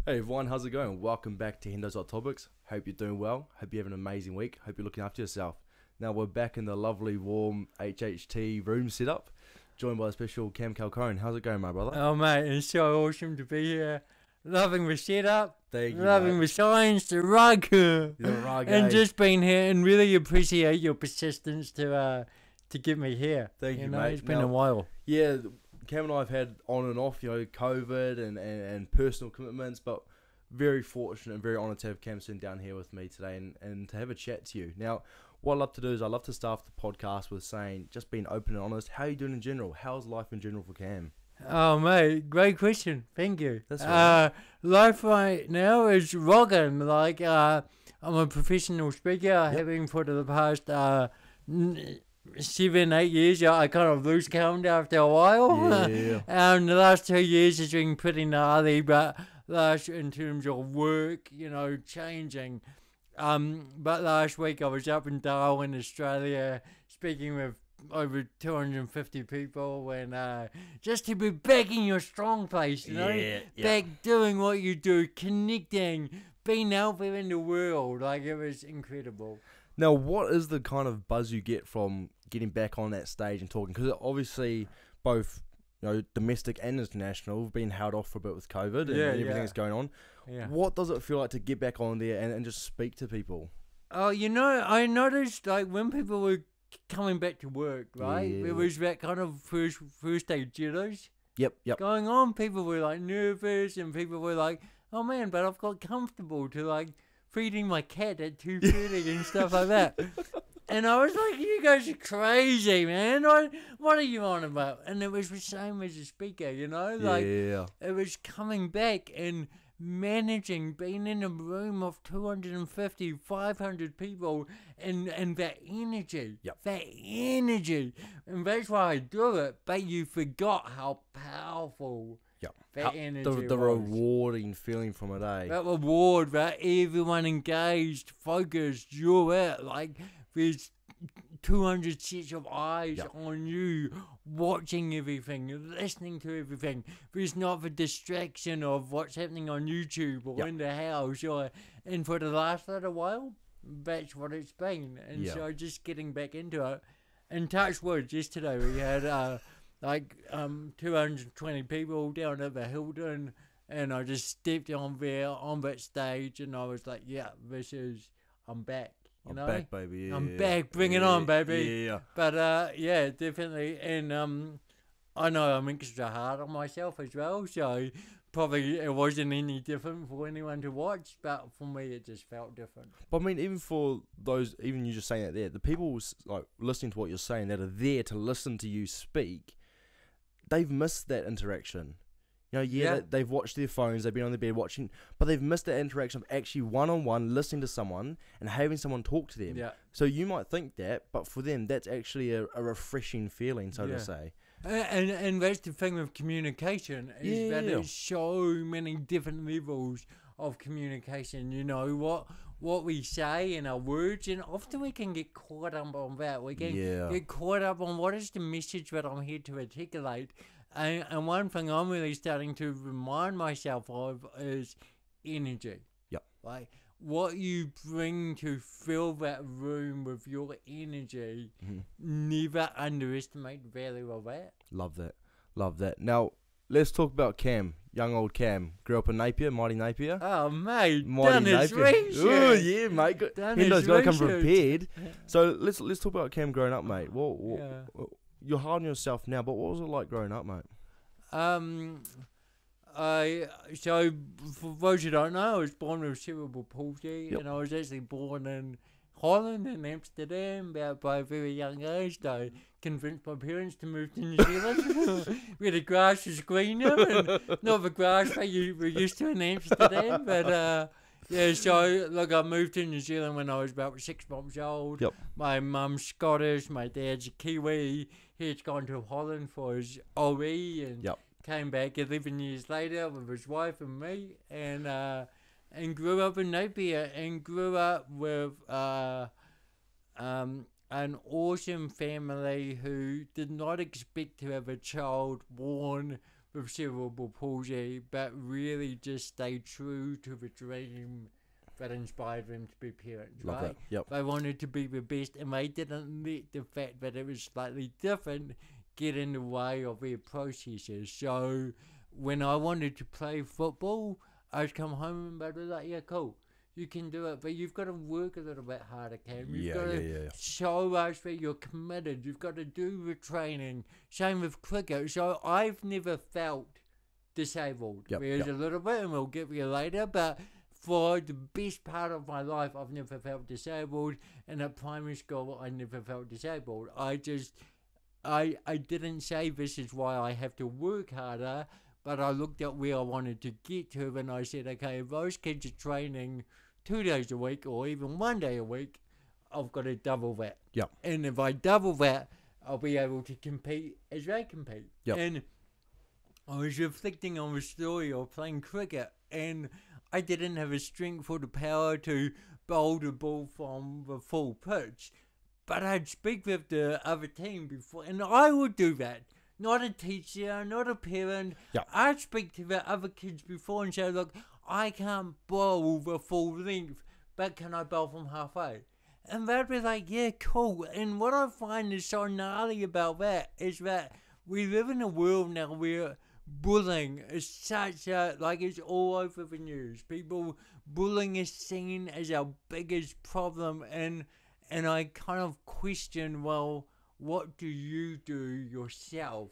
Hey everyone, how's it going? Welcome back to Hendo's Hot Topics. Hope you're doing well. Hope you're having an amazing week. Hope you're looking after yourself. Now we're back in the lovely, warm HHT room setup, joined by a special Cam Calkoen. How's it going, my brother? Oh mate, it's so awesome to be here. Loving the setup, Thank you, loving mate. the science, the rug, rug, and eh? just being here and really appreciate your persistence to get me here. Thank you, know, mate. It's been Now, a while. Yeah, Cam and I have had on and off, COVID and personal commitments, but very fortunate and very honoured to have Cam sitting down here with me today and to have a chat to you. Now, what I love to do is I love to start the podcast with saying, just being open and honest, how are you doing in general? How's life in general for Cam? Oh mate, great question. Thank you. That's right. Life right now is rocking. Like I'm a professional speaker, having for the past 7-8 years. I kind of lose count after a while. Yeah. The last 2 years has been pretty gnarly, but last in terms of work, changing. But last week I was up in Darwin, Australia, speaking with over 250 people, and just to be back in your strong place, back doing what you do, connecting, being out there in the world, like it was incredible. Now, what is the kind of buzz you get from getting back on that stage and talking? Because obviously both domestic and international have been held off for a bit with COVID and everything that's going on. Yeah. What does it feel like to get back on there and just speak to people? Oh, I noticed like when people were coming back to work, right? Yeah. There was that kind of first day jitters Yep. going on. People were like nervous, and people were like, "Oh man, but I've got comfortable to like feeding my cat at 2:30 and stuff like that." And I was like, "You guys are crazy, man! What are you on about?" And it was the same as a speaker, like it was coming back and managing being in a room of 250, 500 people and that energy, and that's why I do it. But you forgot how powerful that energy the was. rewarding feeling from it, eh? That reward, that everyone engaged, focused, you're it. Like there's 200 sets of eyes on you, watching everything, listening to everything. There's not the distraction of what's happening on YouTube or in the house. And for the last little while, that's what it's been. And so just getting back into it. And touch wood, yesterday we had 220 people down at the Hilton, and I just stepped on there on that stage, and I was like, I'm back. I'm back, baby. I'm back. Bring it on, baby. Yeah. But definitely. And I know I'm extra hard on myself as well, so probably it wasn't any different for anyone to watch, but for me it just felt different. But I mean, even for those, even you just saying that there, the people like listening to what you're saying that are there to listen to you speak, they've missed that interaction. They've watched their phones, they've been on their bed watching, but they've missed that interaction of actually one-on-one listening to someone and having someone talk to them. Yeah. So you might think that, but for them, that's actually a refreshing feeling, so to say. And that's the thing with communication, is that there's so many different levels of communication. What we say in our words, and often we can get caught up on that. We can get caught up on what is the message that I'm here to articulate. And one thing I'm really starting to remind myself of is energy. Yep. Like what you bring to fill that room with your energy. Never underestimate the value of that. Love that. Now, let's talk about Cam. Young old Cam. Grew up in Napier, mighty Napier. Oh, mate. Mighty done his research. Oh, yeah, mate. Hendo's got to come prepared. Yeah. So let's talk about Cam growing up, mate. You're hard on yourself now, but what was it like growing up, mate? So for those who don't know, I was born with cerebral palsy, and I was actually born in Holland, in Amsterdam, about by a very young age. I convinced my parents to move to New Zealand, where the grass was greener, and not the grass that you were used to in Amsterdam, but so look, I moved to New Zealand when I was about 6 months old. My mum's Scottish, my dad's a Kiwi. He'd gone to Holland for his OE and came back 11 years later with his wife and me, and grew up in Napier, and grew up with an awesome family who did not expect to have a child born with cerebral palsy, but really just stay true to the dream that inspired them to be parents, Love right? that. Yep. They wanted to be the best, and they didn't let the fact that it was slightly different get in the way of their processes. So when I wanted to play football, I'd come home and they'd be like, yeah, cool, you can do it, but you've got to work a little bit harder, Cam. You've got to show us that you're committed. You've got to do the training. Same with cricket. So I've never felt disabled. There's a little bit, and we'll get there later, but for the best part of my life, I've never felt disabled, and at primary school, I never felt disabled. I didn't say this is why I have to work harder, but I looked at where I wanted to get to, and I said, okay, if those kids are training 2 days a week or even 1 day a week, I've got to double that. Yep. And if I double that, I'll be able to compete as they compete. Yep. And I was reflecting on the story of playing cricket, and I didn't have the strength or the power to bowl the ball from the full pitch. But I'd speak with the other team before, and I would do that. Not a teacher, not a parent. Yep. I'd speak to the other kids before and say, look, I can't bowl the full length, but can I bowl from halfway? And they'd be like, yeah, cool. And what I find is so gnarly about that is that we live in a world now where bullying is such a, like, it's all over the news. Bullying is seen as our biggest problem, and I kind of question, well, what do you do yourself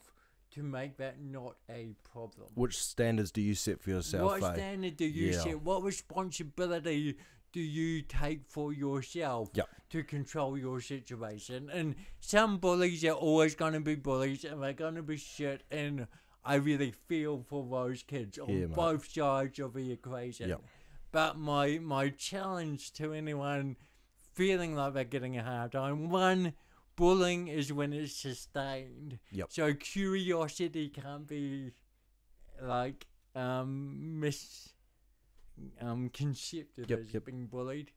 to make that not a problem? Which standards do you set for yourself? What standard do you set? What responsibility do you take for yourself to control your situation? And some bullies are always going to be bullies, and they're going to be shit, and I really feel for those kids on both sides of the equation. Yep. But my challenge to anyone feeling like they're getting a hard time, one, bullying is when it's sustained. Yep. So curiosity can't be like concepted as being bullied.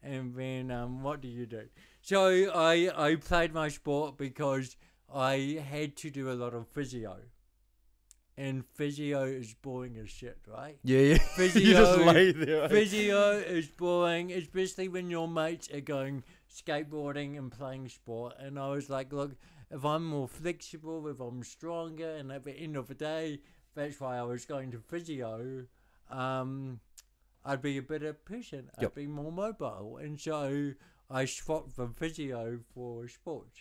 And then what do you do? So I played my sport because I had to do a lot of physio. And physio is boring as shit, right? Yeah. Physio, you just lay there. Physio is boring, especially when your mates are going skateboarding and playing sport. And I was like, look, if I'm more flexible, if I'm stronger, and at the end of the day, that's why I was going to physio, I'd be a better person. I'd be more mobile. And so I swapped from physio for sports.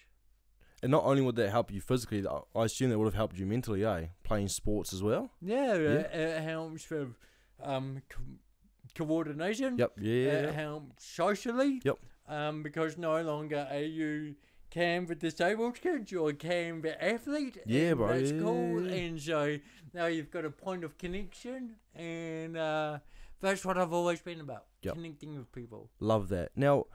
And not only would that help you physically, I assume that would have helped you mentally, playing sports as well? Yeah. It helps with coordination. It helps socially. Because no longer are you Cam the disabled kid, you're Cam the athlete. Yeah, bro. That's cool. And so now you've got a point of connection, and that's what I've always been about, connecting with people. Love that. Now,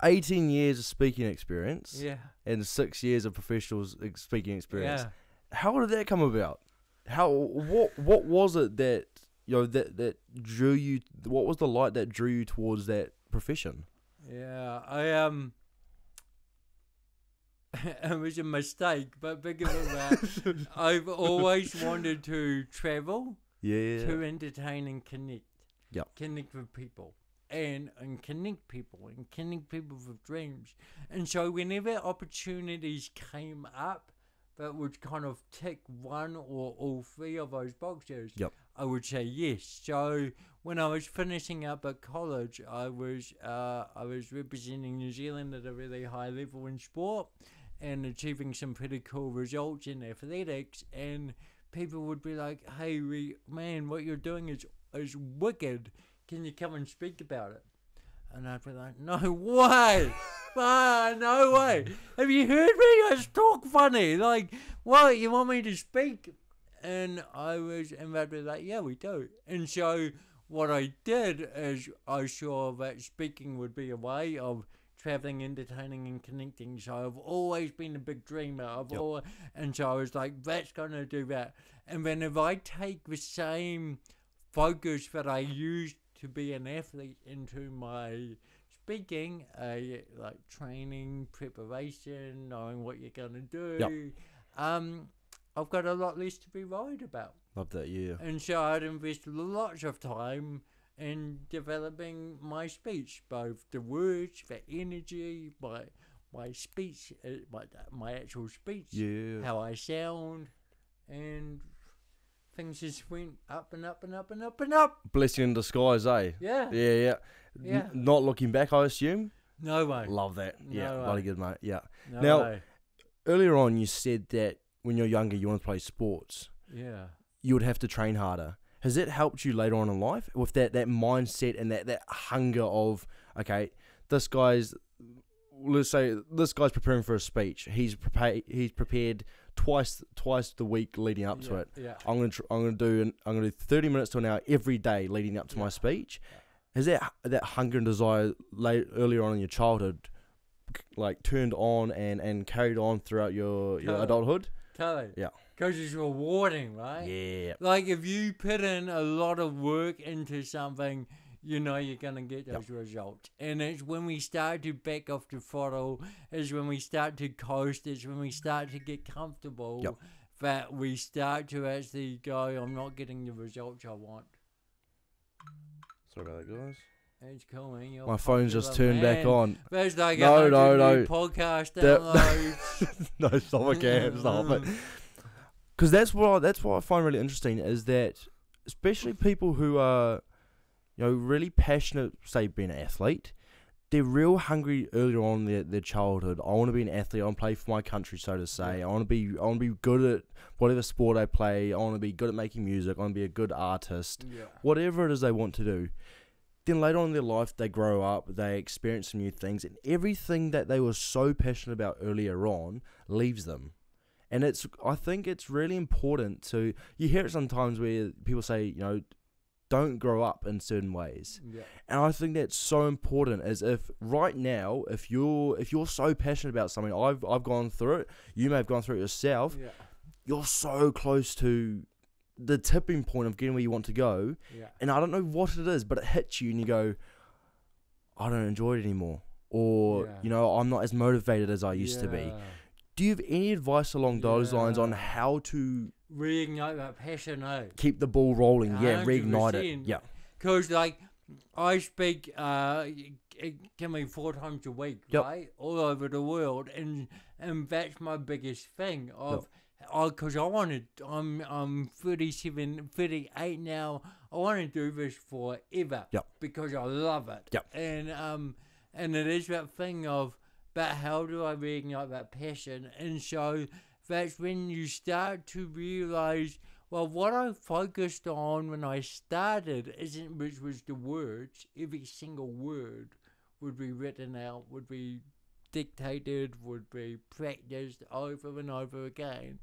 18 years of speaking experience, and 6 years of professional speaking experience. How did that come about? What was it that that drew you? What was the light that drew you towards that profession? It was a mistake, but bigger than that, I've always wanted to travel, to entertain and connect, connect with people. And connect people with dreams. And so whenever opportunities came up that would kind of tick one or all three of those boxes, I would say yes. So when I was finishing up at college, I was representing New Zealand at a really high level in sport and achieving some pretty cool results in athletics. And people would be like, hey, man, what you're doing is wicked. Can you come and speak about it? And I'd be like, no way! No way! Have you heard me? I talk funny. Like, what? You want me to speak? And they'd be like, yeah, we do. And so what I did is I saw that speaking would be a way of traveling, entertaining, and connecting. So I've always been a big dreamer. And so I was like, that's going to do that. And then if I take the same focus that I used to be an athlete into my speaking, like training, preparation, knowing what you're going to do, I've got a lot less to be worried about. Love that, yeah. And so I'd invest lots of time in developing my speech, both the words, the energy, my speech, my actual speech, how I sound, and things just went up and up and up and up and up. Blessing in disguise, eh? Yeah. Yeah. Not looking back, I assume? No way. Love that. Bloody good, mate. Yeah. No now, way. Earlier on, you said that when you're younger, you want to play sports. Yeah. You would have to train harder. Has that helped you later on in life with that mindset and that hunger of, okay, let's say this guy's preparing for a speech. He's prepared twice the week leading up to it. Yeah. I'm gonna do 30 minutes to an hour every day leading up to my speech. Has that hunger and desire earlier on in your childhood, like turned on and carried on throughout your adulthood? Totally. Yeah. Because it's rewarding, right? Yeah. Like if you put in a lot of work into something, you know you're going to get those results. And it's when we start to back off the throttle, it's when we start to coast, it's when we start to get comfortable that we start to actually go, I'm not getting the results I want. Sorry about that, guys. It's cool, man. My phone's just turned back on. There's like no. podcast downloads. No, stop again. Stop it. Because that's what I find really interesting is that, especially people who are, really passionate, say, being an athlete, they're real hungry earlier on in their childhood. I want to be an athlete. I want to play for my country, so to say. Yeah. I want to be good at whatever sport I play. I want to be good at making music. I want to be a good artist. Yeah. Whatever it is they want to do. Then later on in their life, they grow up, they experience some new things, and everything that they were so passionate about earlier on leaves them. And I think it's really important to, you hear it sometimes where people say, don't grow up in certain ways. Yeah. And I think that's so important, as if right now, if you're so passionate about something, I've gone through it, you may have gone through it yourself, you're so close to the tipping point of getting where you want to go, and I don't know what it is, but it hits you and you go, I don't enjoy it anymore, or I'm not as motivated as I used to be. Do you have any advice along those lines on how to reignite that passion? Keep the ball rolling, 100%. Reignite it, because like I speak it can be 4 times a week, right, all over the world, and that's my biggest thing of. Because I'm 37, 38 now. I want to do this forever. Because I love it. And it is that thing of, but how do I reignite that passion? And so that's when you start to realize, well, what I focused on when I started which was the words. Every single word would be written out, would be dictated, would be practiced over and over again.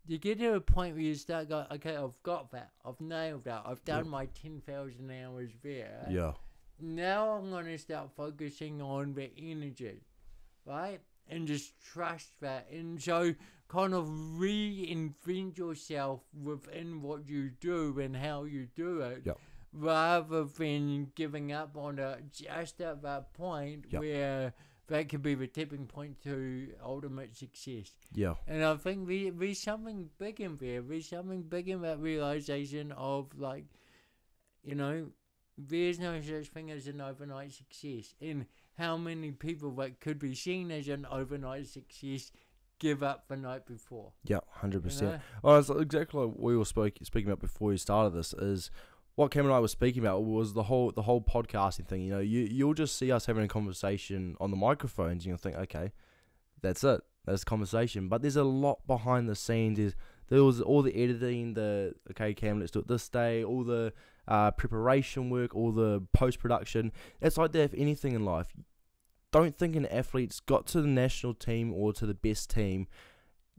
You get to a point where you start going, okay, I've got that, I've nailed that, I've done my 10,000 hours there. Now I'm going to start focusing on the energy, right? And just trust that. And so kind of reinvent yourself within what you do and how you do it. Rather than giving up on it just at that point where that could be the tipping point to ultimate success. And I think there's something big in there. There's something big in that realization of, like, there's no such thing as an overnight success. And how many people that could be seen as an overnight success give up the night before? 100%. Oh, it's exactly like we were speaking about before you started this, is what Cam and I were speaking about was the whole podcasting thing. You'll just see us having a conversation on the microphones, and you'll think, okay, that's it, that's conversation. But there's a lot behind the scenes. There was all the editing, okay, Cam, let's do it this day, all the preparation work, all the post-production. It's like that with anything in life. Don't think an athlete's got to the national team or to the best team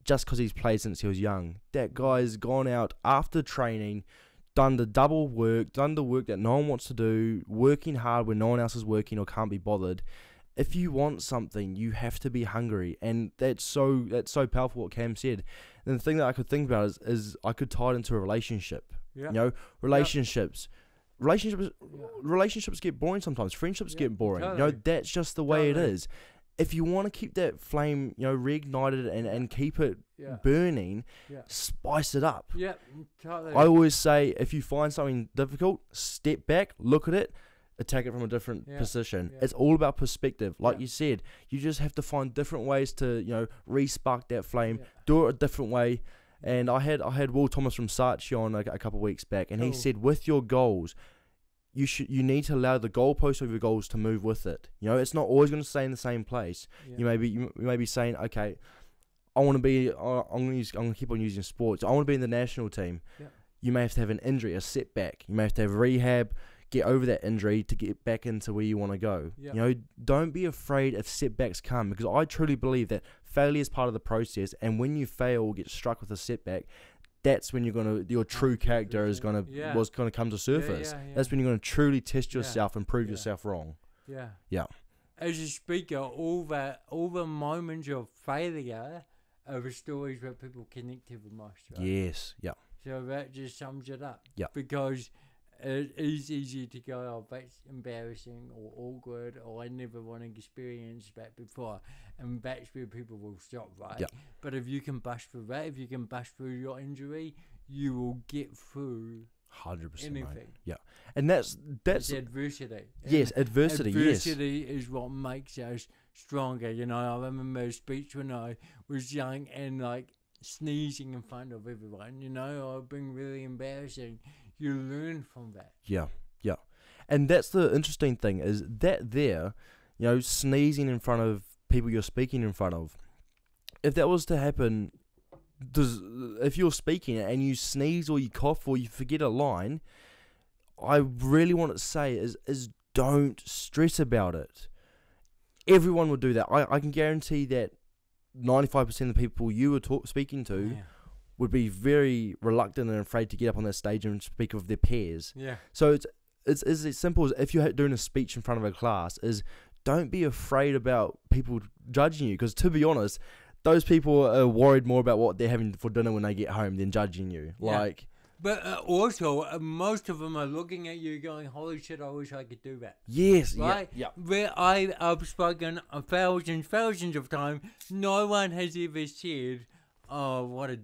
just because he's played since he was young. That guy's gone out after training, done the double work, done the work that no one wants to do, working hard when no one else is working or can't be bothered. If you want something, you have to be hungry, and that's so powerful what Cam said. And the thing that I could think about is I could tie it into a relationship. Relationships get boring sometimes. Friendships get boring. Totally. That's just the way it is. if you want to keep that flame, reignited and keep it burning, spice it up. Yeah, totally. I always say, if you find something difficult, step back, look at it, attack it from a different position. It's all about perspective. Like you said, you just have to find different ways to, re-spark that flame, do it a different way. And I had Will Thomas from Saatchi on a couple of weeks back, and he said, with your goals, you need to allow the goalpost of your goals to move with it. It's not always going to stay in the same place. You may be saying, okay, I want to be. I'm going to keep on using sports. I want to be in the national team. You may have to have an injury, a setback. You may have to have rehab, get over that injury to get back into where you want to go. Don't be afraid if setbacks come, because I truly believe that failure is part of the process. And when you fail or get struck with a setback, that's when your true character is going to come to surface. That's when you're going to truly test yourself and prove yourself wrong. Yeah. As a speaker, all the moments of failure are the stories that people connect to the most. Right? Yes. Yeah. So that just sums it up. Yeah. Because it is easy to go, oh, that's embarrassing or awkward, or I never want to experience that before. And that's where people will stop, right? Yeah. But if you can bust through that, if you can bust through your injury, you will get through 100%. anything. Right. Yeah. And that's it's adversity. Yes, adversity. Adversity is what makes us stronger. I remember a speech when I was young and sneezing in front of everyone. I've been really embarrassing. You learn from that. Yeah. And that's the interesting thing, is that sneezing in front of people you're speaking in front of. If that was to happen, if you're speaking and you sneeze or you cough or you forget a line, I really want to say is don't stress about it. Everyone would do that. I can guarantee that 95% of the people you were speaking to would be very reluctant and afraid to get up on that stage and speak with their peers. Yeah. So it's as simple as, if you're doing a speech in front of a class, is don't be afraid about people judging you, because to be honest, those people are worried more about what they're having for dinner when they get home than judging you. But also, most of them are looking at you going, holy shit, I wish I could do that. Yes. Right? Yeah. Where I've spoken thousands of times, no one has ever said, oh, what a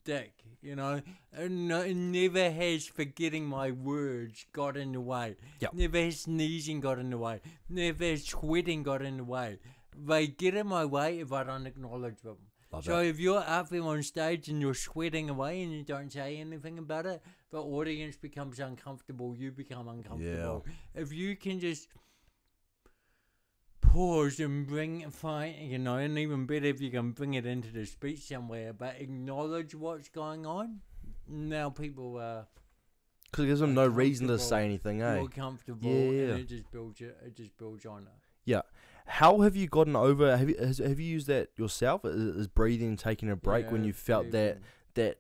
dick, never has forgetting my words got in the way. Yep. Never has sneezing got in the way. Never has sweating got in the way. They get in my way if I don't acknowledge them. If you're up there on stage and you're sweating away and you don't say anything about it, the audience becomes uncomfortable, you become uncomfortable. Yeah. If you can just pause and and even better if you can bring it into the speech somewhere, but acknowledge what's going on. Now people are, because there's no reason to say anything, more comfortable, and it just builds on it. Yeah. How have you gotten over? Have you used that yourself? Is breathing, taking a break when you felt breathing. that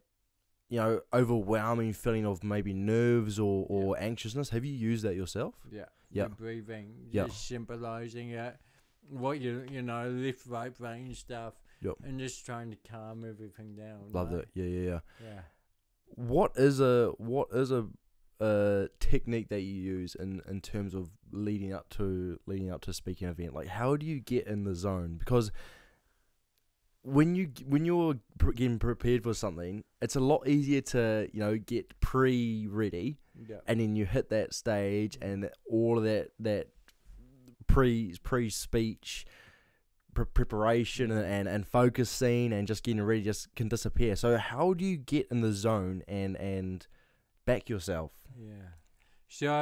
overwhelming feeling of maybe nerves or anxiousness? Have you used that yourself? Yeah. Breathing, just symbolizing it, what left, right brain stuff, and just trying to calm everything down. Love that. Yeah. What is a technique that you use in terms of leading up to a speaking event? Like, how do you get in the zone? Because when you're getting prepared for something, it's a lot easier to get pre-ready, and then you hit that stage and all of that pre-speech preparation and focusing and just getting ready just can disappear. So how do you get in the zone and back yourself? So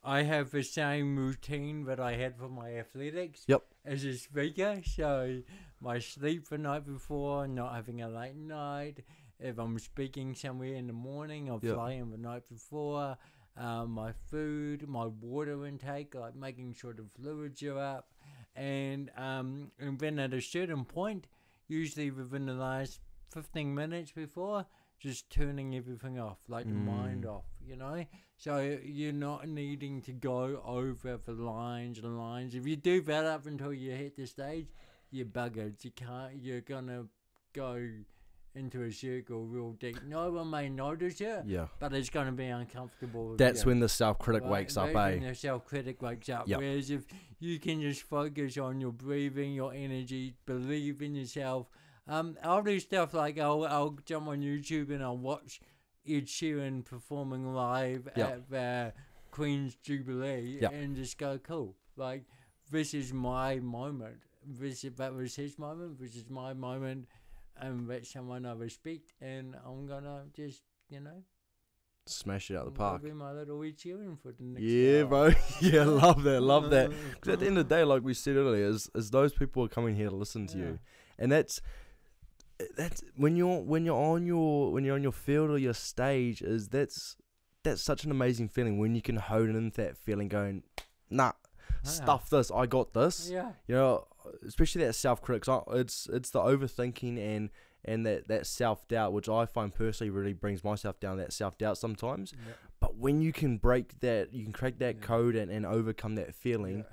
I have the same routine that I had for my athletics as a speaker. So my sleep the night before, not having a late night. If I'm speaking somewhere in the morning, I'll fly in the night before. My food, my water intake, like making sure the fluids are up. And then at a certain point, usually within the last 15 minutes before, just turning everything off, like the mind off, So you're not needing to go over the lines. If you do that up until you hit the stage, you're buggered. You're gonna go into a circle real deep. No one may notice it, but it's going to be uncomfortable. That's when the self-critic wakes up, When the self-critic wakes up. Yep. Whereas if you can just focus on your breathing, your energy, believe in yourself. I'll do stuff like I'll jump on YouTube and I'll watch Ed Sheeran performing live at the Queen's Jubilee and just go, cool. Like, this is my moment. That was his moment. This is my moment. And that's someone I respect. And I'm going to just, smash it out the park. I'll be my little Ed Sheeran for the next hour. Bro. Yeah, love that. Because at the end of the day, like we said earlier, is those people are coming here to listen to you. And that's when you're on your field or your stage, that's such an amazing feeling when you can hone into that feeling, going, nah, stuff this, I got this. Yeah. Especially that self-critic. It's the overthinking and that self-doubt, which I find personally really brings myself down, that self-doubt sometimes. But when you can break that, you can crack that code and overcome that feeling,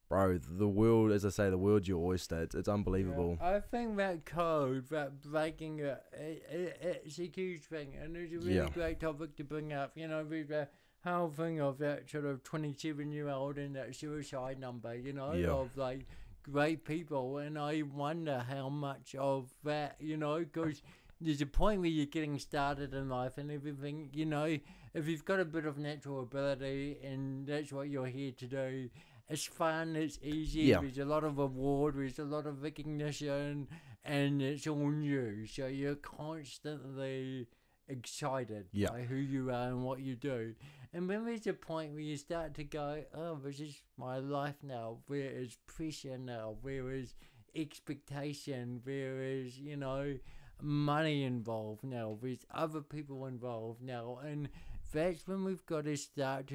bro, the world, as I say, the world's your oyster. It's unbelievable. I think that code, that breaking it's a huge thing, and it's a really great topic to bring up. With the whole thing of that sort of 27-year-old and that suicide number, of like great people, and I wonder how much of that, because there's a point where you're getting started in life and everything, if you've got a bit of natural ability and that's what you're here to do, it's fun, it's easy, there's a lot of award, there's a lot of recognition, and it's all new, so you're constantly excited by who you are and what you do. And when there's a point where you start to go, oh, this is my life now, there is pressure now, there is expectation, there is, money involved now, there's other people involved now, and that's when we've got to start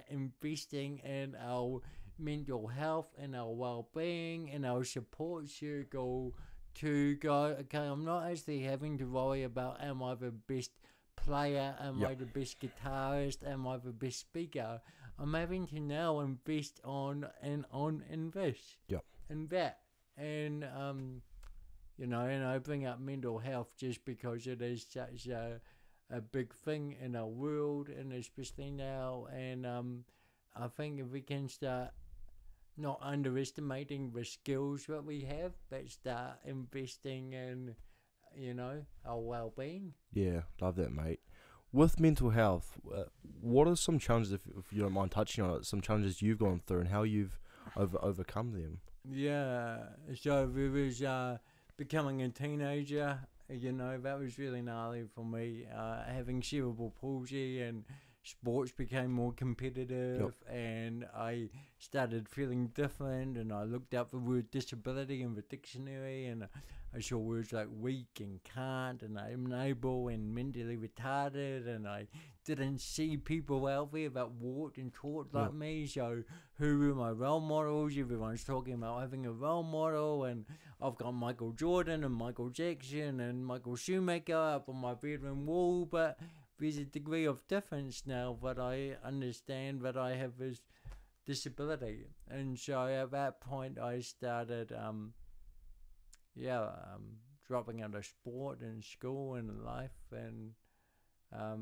investing in our mental health and our well-being and our support circle to go, okay, I'm not actually having to worry about, am I the best player, am I the best guitarist, am I the best speaker? I'm having to now invest in that. And, and I bring up mental health just because it is such a big thing in our world, and especially now, and I think if we can start not underestimating the skills that we have, but start investing in, our well-being. Yeah, love that, mate. With mental health, what are some challenges, if you don't mind touching on it, some challenges you've gone through and how you've overcome them? Yeah, so there was becoming a teenager. That was really gnarly for me. Having cerebral palsy, and sports became more competitive, and I started feeling different, and I looked up the word disability in the dictionary, and I saw words like weak and can't and unable and mentally retarded, and I didn't see people out there that walked and talked like me. So who were my role models? Everyone's talking about having a role model, and I've got Michael Jordan and Michael Jackson and Michael Schumacher up on my bedroom wall, but there's a degree of difference now that I understand that I have this disability. And so at that point I started dropping out of sport and school and life, and I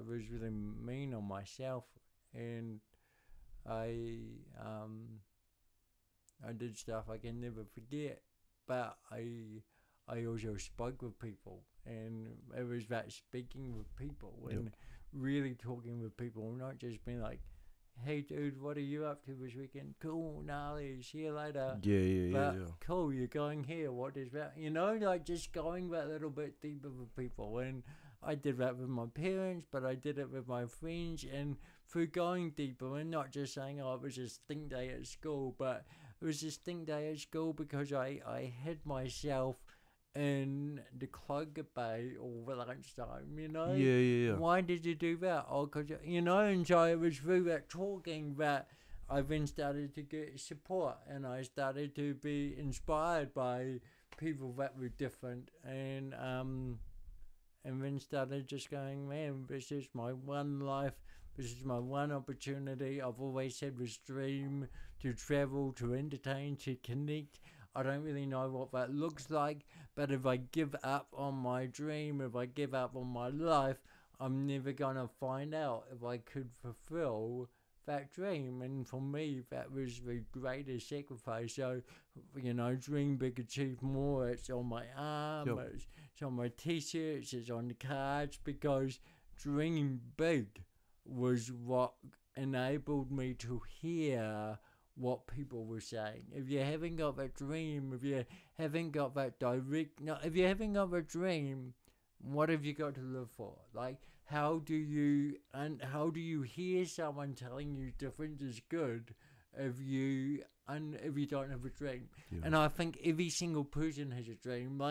was really mean on myself, and I did stuff I can never forget, but I also spoke with people, and it was that speaking with people and really talking with people, not just being like, hey dude, what are you up to this weekend? Cool, gnarly, see you later. Yeah. Cool, you're going here, what is that? Like just going that little bit deeper with people. And I did that with my parents, but I did it with my friends, and through going deeper and not just saying, oh, it was a stink day at school, but it was a stink day at school because I hid myself in the Cloaker Bay over lunchtime, Yeah. Why did you do that? Oh, because, and so it was through that talking that I then started to get support, and I started to be inspired by people that were different, and then started just going, man, this is my one life, this is my one opportunity. I've always had this dream to travel, to entertain, to connect. I don't really know what that looks like, but if I give up on my dream, if I give up on my life, I'm never going to find out if I could fulfill that dream. And for me, that was the greatest sacrifice. So, dream big, achieve more. It's on my arm, it's on my t-shirts, it's on the cards, because dream big was what enabled me to hear what people were saying. If you haven't got that dream, if you haven't got that if you haven't got that dream, what have you got to live for? Like, how do you hear someone telling you different is good if you don't have a dream? Yeah. And I think every single person has a dream,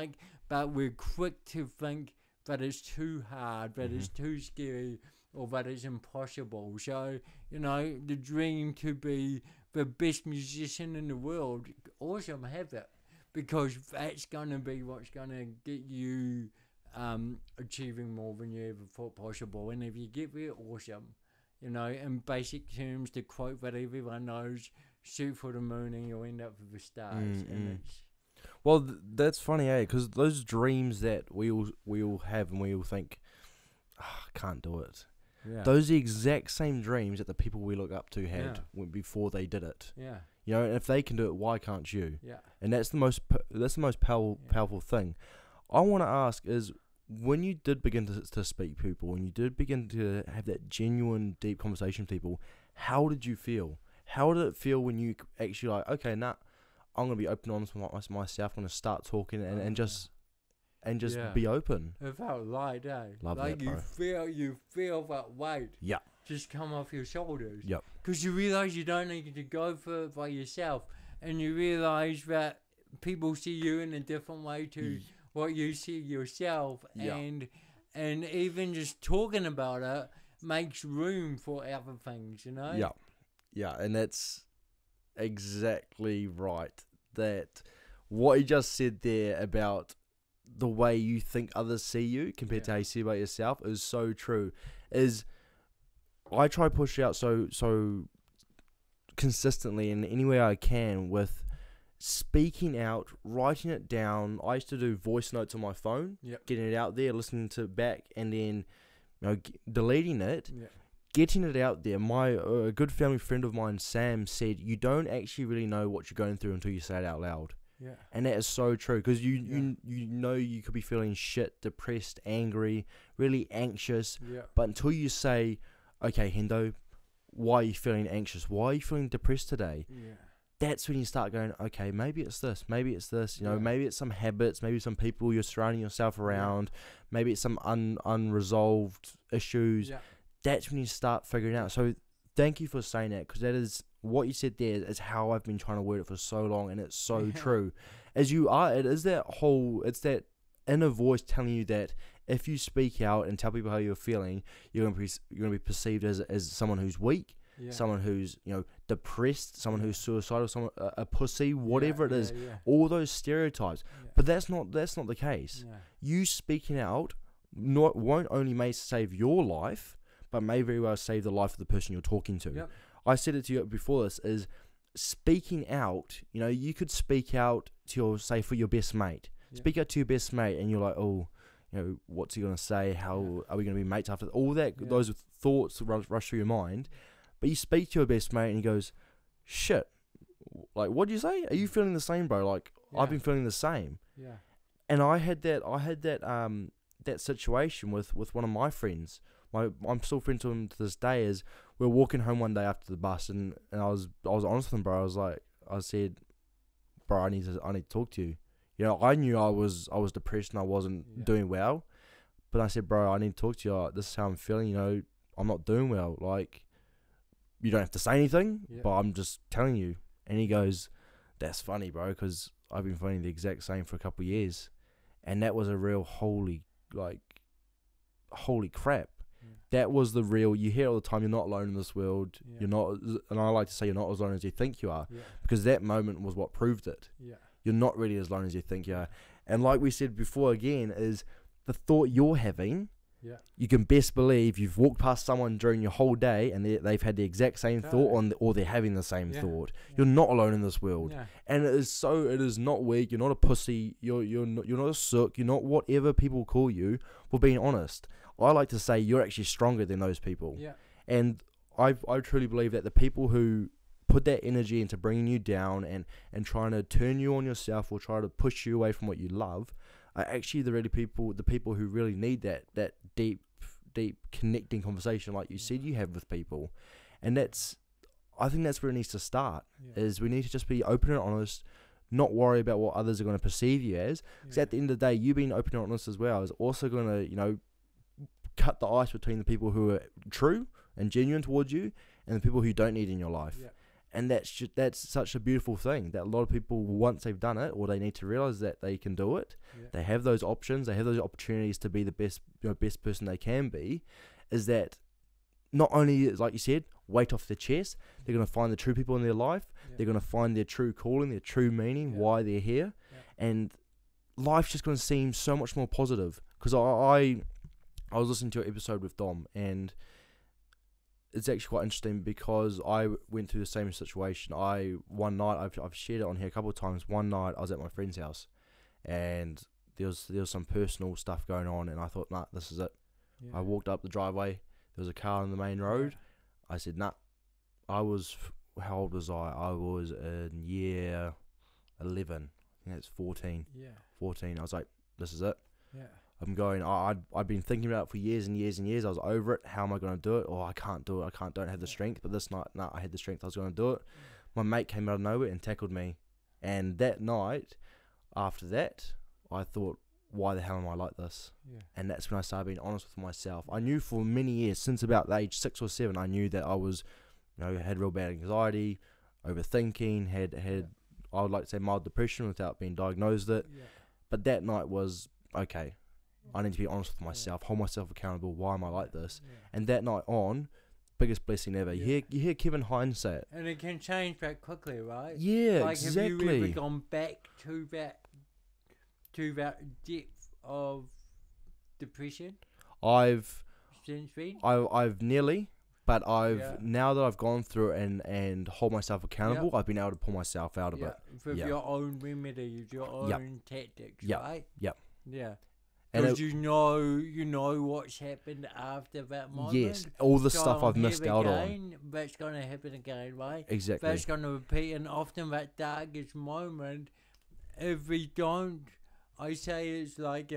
but we're quick to think that it's too hard, that it's too scary, or that it's impossible. So, the dream to be the best musician in the world, awesome, have it, because that's going to be what's going to get you achieving more than you ever thought possible. And if you get there, awesome. In basic terms, the quote that everyone knows, shoot for the moon and you'll end up with the stars. And it's... Well, that's funny, because those dreams that we all have and we all think, I can't do it. Yeah. Those are the exact same dreams that the people we look up to had before they did it. Yeah. And if they can do it, why can't you? Yeah. And that's the most powerful thing. I want to ask is, when you did begin to speak to people, when you did begin to have that genuine, deep conversation with people, how did you feel? How did it feel when you actually okay, I'm going to be open and honest with myself. I'm going to start talking and just be open. It felt light, eh? Love that, bro. You feel that weight. Yeah. Just come off your shoulders. Yep. Because you realise you don't need to go for it by yourself, and you realise that people see you in a different way to what you see yourself, and even just talking about it makes room for other things, Yeah, and that's exactly right. That what you just said there about the way you think others see you compared to how you see about yourself is so true. I try to push it out so consistently in any way I can with speaking out, writing it down. I used to do voice notes on my phone, getting it out there, listening to it back, and then deleting it, getting it out there. A good family friend of mine, Sam, said you don't actually really know what you're going through until you say it out loud. Yeah. And that is so true, because you could be feeling shit, depressed, angry, really anxious, but until you say, okay, Hendo, why are you feeling anxious? Why are you feeling depressed today? Yeah. That's when you start going, okay, maybe it's this, maybe it's this, maybe it's some habits, maybe some people you're surrounding yourself around, maybe it's some unresolved issues. Yeah. That's when you start figuring out. So thank you for saying that, because that is what you said there is how I've been trying to word it for so long, and it's so true. It's that inner voice telling you that if you speak out and tell people how you're feeling, you're going to be perceived as someone who's weak, someone who's depressed, someone who's suicidal, someone a pussy, whatever it is. All those stereotypes. But that's not the case. You speaking out won't only may save your life, but may very well save the life of the person you're talking to. Yep. I said it to you before this, is speaking out, you could speak out to for your best mate. Yep. Speak out to your best mate and you're like, oh, what's he going to say? How are we going to be mates after all that? Yep. Those thoughts rush through your mind. But you speak to your best mate and he goes, shit, like, what do you say? Are you feeling the same, bro? Like, I've been feeling the same. Yeah. And I had that situation with one of my friends. I'm still friends with him to this day. Is we were walking home one day after the bus, and I was honest with him, bro. I said, bro, I need to talk to you. I knew I was depressed and I wasn't doing well, but I said, bro, I need to talk to you. This is how I'm feeling. I'm not doing well. Like, you don't have to say anything, but I'm just telling you. And he goes, that's funny, bro, because I've been feeling the exact same for a couple of years, and that was a real holy crap. That was the real, you hear all the time, you're not alone in this world. You're not, and I like to say you're not as alone as you think you are, because that moment was what proved it. You're not really as alone as you think you are. And like we said before again, is the thought you're having Yeah. you can best believe you've walked past someone during your whole day and they've had the exact same thought or they're having the same thought. You're not alone in this world. Yeah. And it is not weak. You're not a pussy. You're not a sook. You're not whatever people call you for being honest. I like to say you're actually stronger than those people. Yeah. And I truly believe that the people who put that energy into bringing you down and trying to turn you on yourself or try to push you away from what you love are actually the people who really need that deep connecting conversation like you said you have with people. And I think that's where it needs to start, is we need to just be open and honest, not worry about what others are going to perceive you as, because at the end of the day, you being open and honest as well is also going to, cut the ice between the people who are true and genuine towards you and the people who you don't need in your life. Yeah. And that's such a beautiful thing that a lot of people, once they've done it, or they need to realize that they can do it, they have those options, they have those opportunities to be the best person they can be, is that not only, like you said, weight off their chest, they're going to find the true people in their life, they're going to find their true calling, their true meaning, why they're here, and life's just going to seem so much more positive. Because I was listening to an episode with Dom, and it's actually quite interesting because I went through the same situation. One night, I've shared it on here a couple of times. One night I was at my friend's house, and there was some personal stuff going on, and I thought, nah, this is it. I walked up the driveway. There was a car on the main road. I said, nah. How old was I? I was in year 11. I think that's 14. 14. I was like, this is it. I'm going, I'd been thinking about it for years and years and years. I was over it. How am I going to do it? Oh, I can't do it. Don't have the strength. But this night, I had the strength. I was going to do it. My mate came out of nowhere and tackled me. And that night, after that, I thought, why the hell am I like this? And that's when I started being honest with myself. I knew for many years, since about the age 6 or 7, I knew that I was, had real bad anxiety, overthinking, had I would like to say mild depression without being diagnosed it. But that night was, okay, I need to be honest with myself, hold myself accountable. Why am I like this? And that night on, biggest blessing ever. You hear Kevin Hines say it. And it can change back quickly, right? Yeah, like, exactly. Have you ever gone back to that depth of depression? I've nearly, but now that I've gone through it and hold myself accountable, I've been able to pull myself out of it. With your own remedies, your own tactics, right? Yeah. Because you know what's happened after that moment. Yes, all the stuff I've missed out on. That's going to happen again, right? Exactly. That's going to repeat, and often that darkest moment, if we don't, I say it's like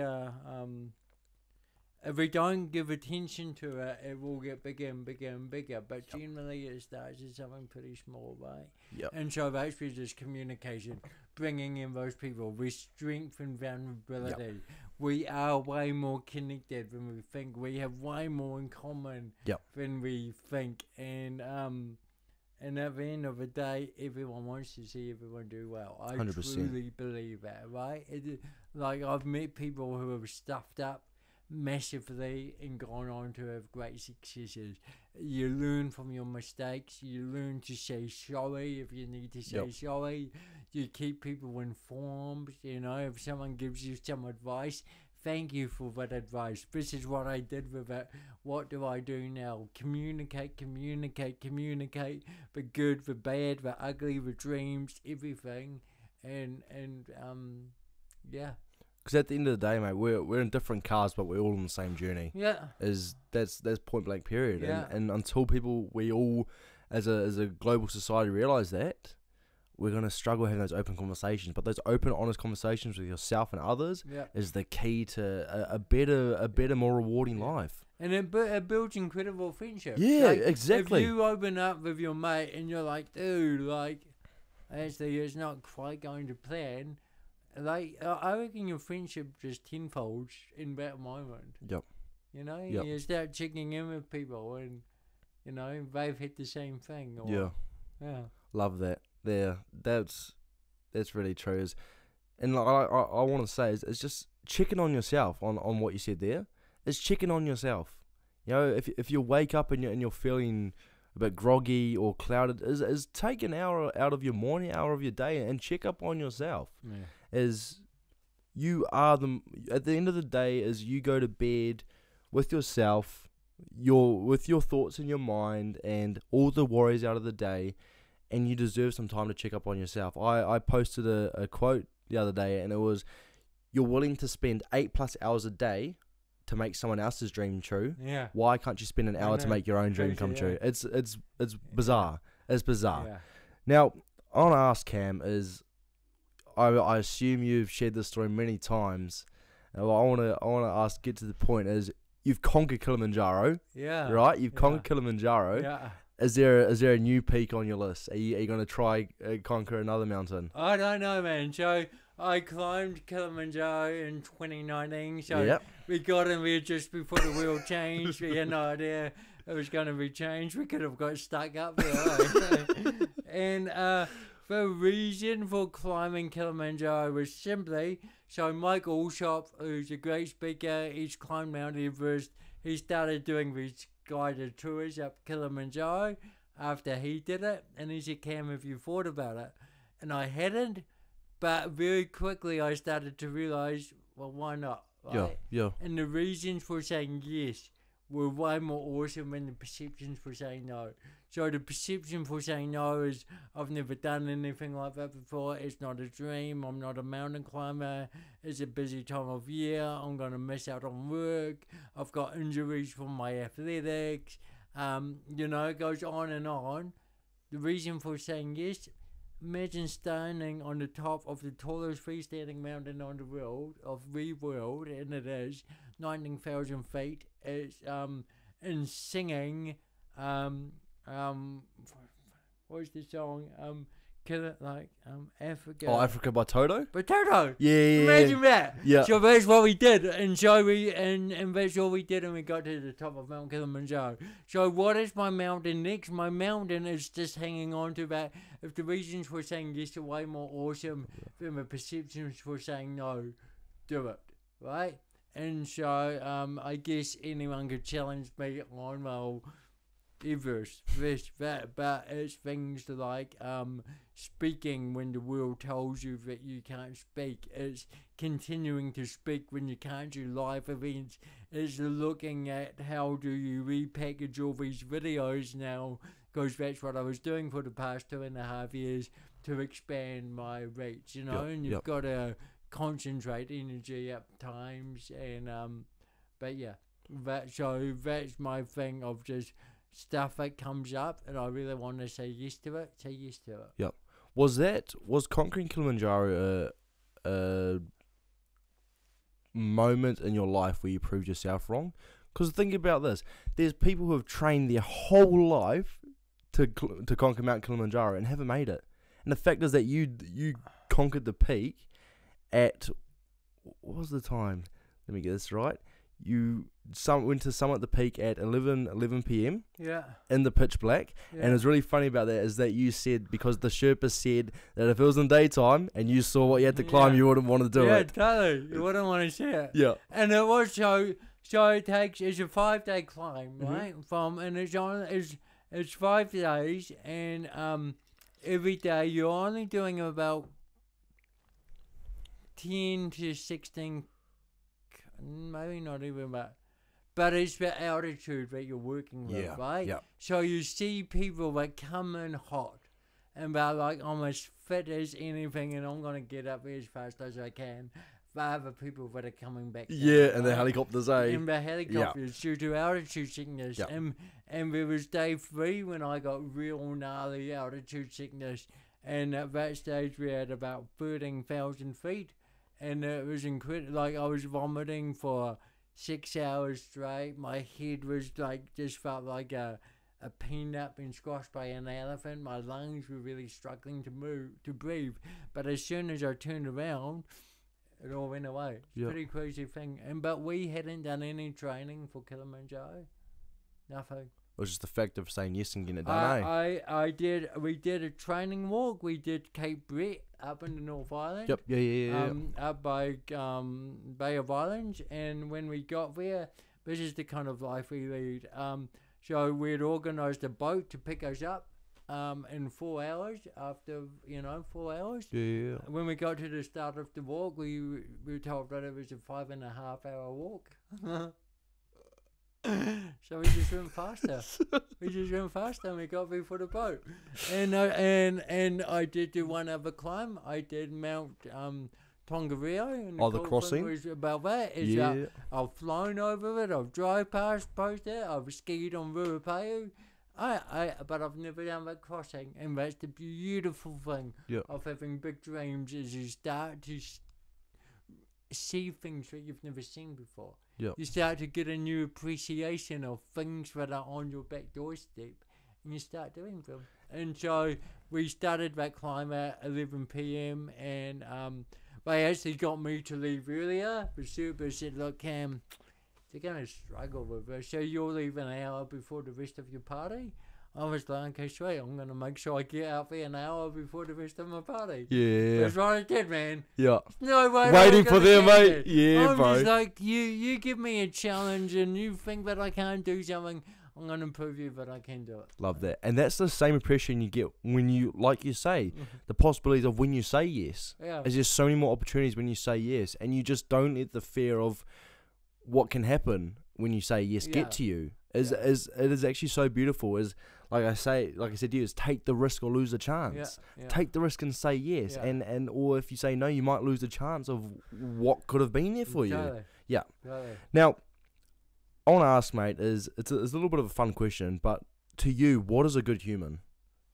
if we don't give attention to it, it will get bigger and bigger and bigger. But generally, it starts as something pretty small, right? Yep. And so that's where just communication, bringing in those people, with strength and vulnerability. Yep. We are way more connected than we think. We have way more in common than we think. And at the end of the day, everyone wants to see everyone do well. I 100%. truly believe that, right? Like, I've met people who have stuffed up massively and gone on to have great successes. You learn from your mistakes. You learn to say sorry if you need to say sorry. You keep people informed. If someone gives you some advice, thank you for that advice. This is what I did with it. What do I do now? Communicate. The good, the bad, the ugly, the dreams, everything. And Because at the end of the day, mate, we're in different cars, but we're all on the same journey. That's point blank period. And until we all, as a global society, realize that, we're gonna struggle having those open conversations. But those open, honest conversations with yourself and others is the key to a better, more rewarding life. And it builds incredible friendship. Yeah, like, exactly. If you open up with your mate and you're like, dude, like, actually, it's not quite going to plan. Like, I reckon your friendship just tenfolds in that moment. Yep. You start checking in with people and, they've hit the same thing. Or, yeah. Love that. That's really true. And like, I want to say, it's just checking on yourself on what you said there. It's checking on yourself. If you wake up and you're feeling a bit groggy or clouded, is take an hour out of your morning, hour of your day, and check up on yourself. You are at the end of the day, as you go to bed with yourself, with your thoughts in your mind and all the worries out of the day, and you deserve some time to check up on yourself. I posted a quote the other day, and it was, you're willing to spend 8+ hours a day to make someone else's dream true. Yeah. Why can't you spend an hour to make your own dream come true? It's bizarre. It's bizarre. Yeah. Now, I want to ask Cam, I assume you've shared this story many times. I want to get to the point, is you've conquered Kilimanjaro. Yeah. Right? You've conquered Kilimanjaro. Yeah. Is there a new peak on your list? Are you going to try conquer another mountain? I don't know, man. So I climbed Kilimanjaro in 2019. So we got in there just before the wheel changed. We had no idea it was going to be changed. We could have got stuck up there. And the reason for climbing Kilimanjaro was simply, so Mike Allsop, who's a great speaker, he's climbed Mount Everest. He started doing these guided tours up Kilimanjaro after he did it, and he said, Cam, have you thought about it? And I hadn't, but very quickly I started to realise, well, why not? Right? Yeah. And the reasons for saying yes were way more awesome than the perceptions for saying no. So the perception for saying no is, I've never done anything like that before, it's not a dream, I'm not a mountain climber, it's a busy time of year, I'm going to miss out on work, I've got injuries from my athletics, it goes on and on. The reason for saying yes, imagine standing on the top of the tallest freestanding mountain on the world, and it is 19,000 feet, it's, and singing, what's the song? Africa. Oh, Africa by Toto? By Toto. Yeah. Imagine that. Yeah. So that's what we did, and so and that's what we did, and we got to the top of Mount Kilimanjaro. So what is my mountain next? My mountain is just hanging on to that. If the reasons for saying yes are way more awesome than the perceptions for saying no, do it, right? And so I guess anyone could challenge me on, well, Everest, this, that, but it's things like speaking when the world tells you that you can't speak. It's continuing to speak when you can't do live events. It's looking at how do you repackage all these videos now, because that's what I was doing for the past 2.5 years to expand my reach, and you've got to concentrate energy at times, and but yeah, that's my thing of just stuff that comes up, and I really want to say yes to it. Yep. Was conquering Kilimanjaro a moment in your life where you proved yourself wrong? Because think about this: there's people who have trained their whole life to conquer Mount Kilimanjaro and haven't made it. And the fact is that you conquered the peak at, what was the time? Let me get this right. You went to summit the peak at 11 p.m. Yeah. In the pitch black. Yeah. And it's really funny about that is that you said, because the Sherpa said that if it was in daytime and you saw what you had to climb, you wouldn't want to do it. Yeah, totally. You wouldn't want to see it. Yeah. And it was so it's a 5-day climb, right? It's 5 days, and every day you're only doing about 10 to 16, maybe not even that, but it's the altitude that you're working with, right? Yeah. So you see people that come in hot, and they're like, I'm as fit as anything, and I'm going to get up as fast as I can. The other people that are coming back down, and the helicopters, And the helicopters due to altitude sickness. And there was day 3 when I got real gnarly altitude sickness, and at that stage we had about 13,000 feet, and it was incredible. Like, I was vomiting for 6 hours straight. My head was like, just felt like a peanut being squashed by an elephant. My lungs were really struggling to breathe. But as soon as I turned around, it all went away. It's a pretty crazy thing. But we hadn't done any training for Kilimanjaro. Nothing. It was just the fact of saying yes and getting it done, We did a training walk. We did Cape Brett up in the North Island. Yep. Yeah. Up by Bay of Islands. And when we got there, this is the kind of life we lead. So we'd organised a boat to pick us up. In 4 hours, after 4 hours. Yeah. When we got to the start of the walk, we were told that it was a 5.5 hour walk. So we just went faster. And we got before the boat. And I did do one other climb. I did Mount Tongariro. And the crossing? was about that. I've flown over it. I've drive past it. I've skied on Ruapehu. But I've never done that crossing. And that's the beautiful thing of having big dreams is you start to see things that you've never seen before. Yep. You start to get a new appreciation of things that are on your back doorstep, and you start doing them. And so we started that climb at 11 p.m. and they actually got me to leave earlier. The super said, "Look, Cam, they're going to struggle with this, so you'll leave an hour before the rest of your party." I was like, "Okay, sweet, I'm going to make sure I get out there an hour before the rest of my party." Yeah. That's what I did, man. Yeah. No way. Waiting for them, mate. Yeah, I'm bro. just like, you give me a challenge and you think that I can't do something, I'm going to prove you that I can do it. Love that. And that's the same impression you get when you, like you say, the possibilities of when you say yes. Yeah. There's just so many more opportunities when you say yes. And you just don't let the fear of what can happen when you say yes get to you. It is actually so beautiful. Like I said to you, is take the risk or lose the chance. Take the risk and say yes. And or if you say no, you might lose the chance of what could have been there for you. Yeah. Now, I want to ask, mate, it's a little bit of a fun question, but to you, what is a good human?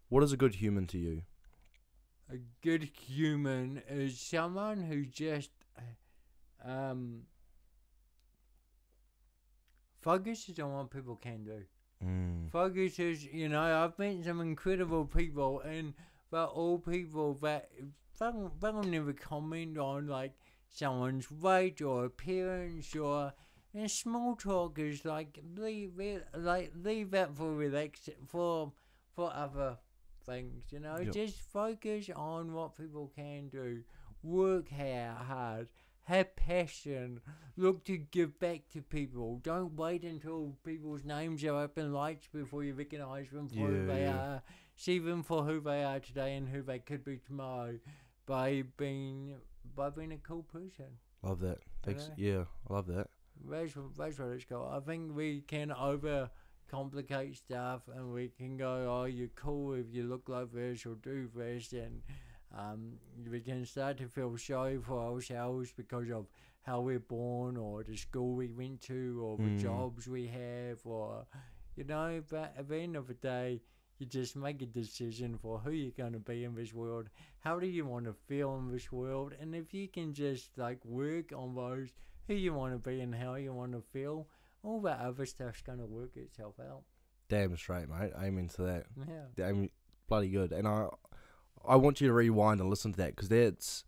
What is a good human to you? A good human is someone who just focuses on what people can do. Focuses, I've met some incredible people, and they're all people that they'll never comment on like someone's weight or appearance or small talk is like leave that for other things, Just focus on what people can do. Work hard. Have passion. Look to give back to people. Don't wait until people's names are up in lights before you recognise them for who they are. See them for who they are today and who they could be tomorrow by being a cool person. Love that. Thanks. Yeah, I love that. That's what it's called. I think we can overcomplicate stuff and we can go, "Oh, you're cool if you look like this or do this," and we can start to feel sorry for ourselves because of how we're born or the school we went to or the jobs we have or, but at the end of the day, you just make a decision for who you're going to be in this world. How do you want to feel in this world? And if you can just work on those, who you want to be and how you want to feel, all that other stuff's going to work itself out. Damn straight, mate. Aiming to that. Yeah. Damn, bloody good. And I want you to rewind and listen to that because that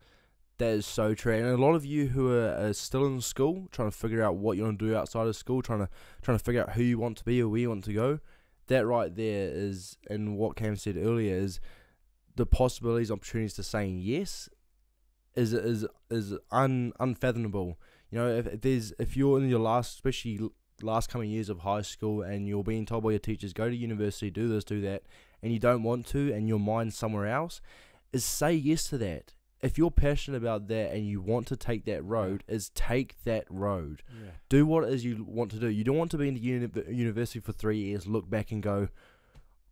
is so true. And a lot of you who are still in school, trying to figure out what you want to do outside of school, trying to figure out who you want to be or where you want to go, that right there is, and what Cam said earlier, is the possibilities, opportunities to saying yes is unfathomable. If you're in your especially last coming years of high school and you're being told by your teachers, go to university, do this, do that, and you don't want to and your mind's somewhere else, is say yes to that. If you're passionate about that and you want to take that road, is take that road. Yeah. Do what it is you want to do. You don't want to be in the university for 3 years, look back and go,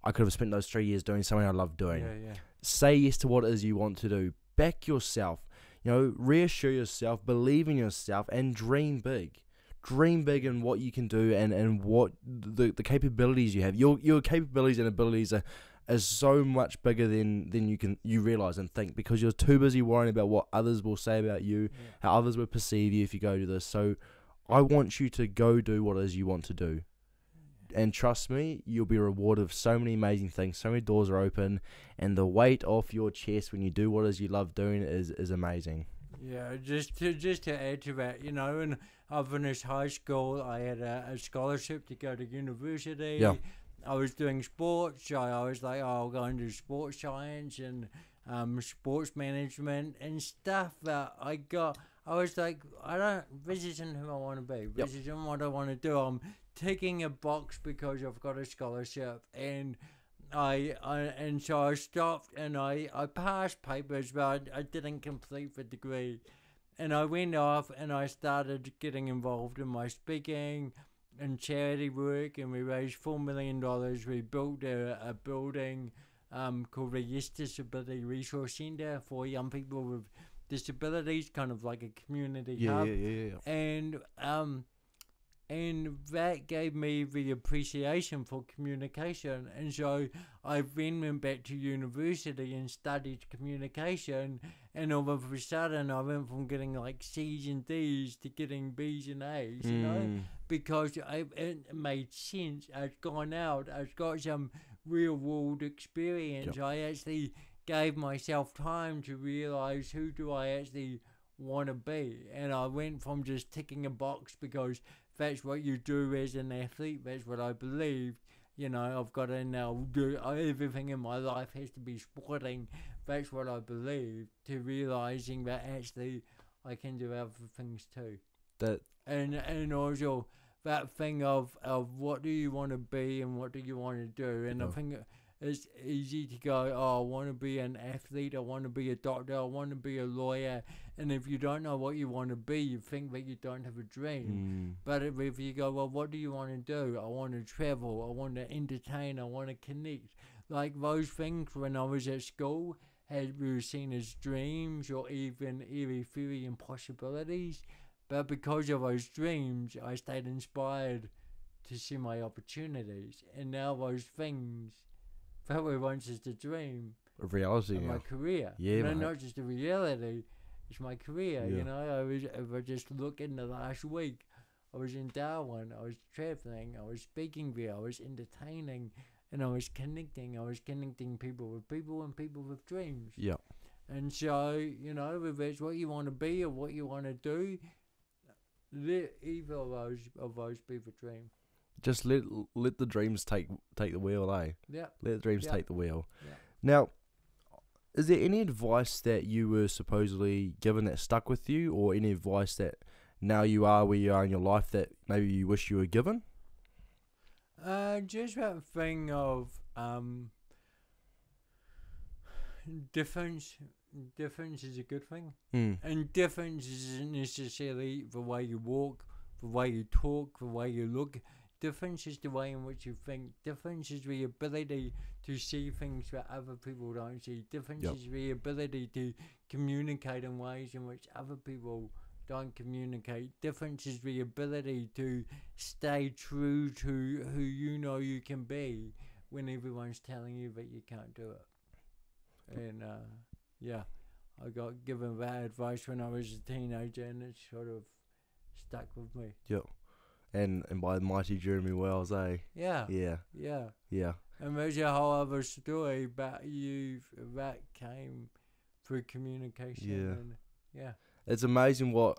I could have spent those 3 years doing something I love doing. Yeah. Say yes to what it is you want to do. Back yourself. Reassure yourself, believe in yourself, and dream big. Dream big in what you can do and what the capabilities you have. Your capabilities and abilities are so much bigger than you realise and think, because you're too busy worrying about what others will say about you, how others will perceive you if you go to this. So I want you to go do what it is you want to do. And trust me, you'll be rewarded with so many amazing things. So many doors are open, and the weight off your chest when you do what it is you love doing is amazing. Yeah, just to add to that, and I finished high school. I had a scholarship to go to university. Yeah. I was doing sports, so I was like, I'll go into sports science and sports management and stuff that I got. I was like, this isn't who I want to be. This isn't what I want to do. I'm ticking a box because I've got a scholarship, and so I stopped and I passed papers, but I didn't complete the degree. And I went off and I started getting involved in my speaking, in charity work, and we raised $4 million. We built a building called the Yes Disability Resource Centre for young people with disabilities, kind of like a community hub. And that gave me the appreciation for communication. And so I then went back to university and studied communication. And all of a sudden, I went from getting like C's and D's to getting B's and A's, you know, because it made sense. I'd gone out, I'd got some real world experience. I actually gave myself time to realize, who do I actually want to be? And I went from just ticking a box because that's what you do as an athlete. That's what I believed. You know, I've got to now do everything in my life has to be sporting. That's what I believe. To realizing that actually I can do other things too. And also that thing of what do you want to be and what do you want to do. And I think it's easy to go, oh, I want to be an athlete, I want to be a doctor, I want to be a lawyer. And if you don't know what you want to be, you think that you don't have a dream. But if you go, well, what do you want to do? I want to travel, I want to entertain, I want to connect. Like those things when I was at school we were seen as dreams or even airy-fairy impossibilities. But because of those dreams, I stayed inspired to see my opportunities. And now those things that were once just a dream, a reality, my career. Not just a reality, it's my career. You know, if I just look in the last week, I was in Darwin, I was traveling, I was speaking there, I was entertaining, and I was connecting. I was connecting people with people and people with dreams. Yeah. And so, you know, if it's what you want to be or what you want to do, let either of those be the dream. Just let the dreams take the wheel, eh? Yeah. Let the dreams take the wheel. Yeah. Now, is there any advice that you were supposedly given that stuck with you, or any advice that now you are where you are in your life that maybe you wish you were given? Just that thing of difference. Difference is a good thing. And difference isn't necessarily the way you walk, the way you talk, the way you look. Difference is the way in which you think. Difference is the ability to see things that other people don't see. Difference is the ability to communicate in ways in which other people don't communicate. Difference is the ability to stay true to who you know you can be when everyone's telling you that you can't do it. And I got given that advice when I was a teenager, and it sort of stuck with me. Yep. And by the mighty Jeremy Wells, eh? Yeah. And there's a whole other story about that came through communication. And, it's amazing what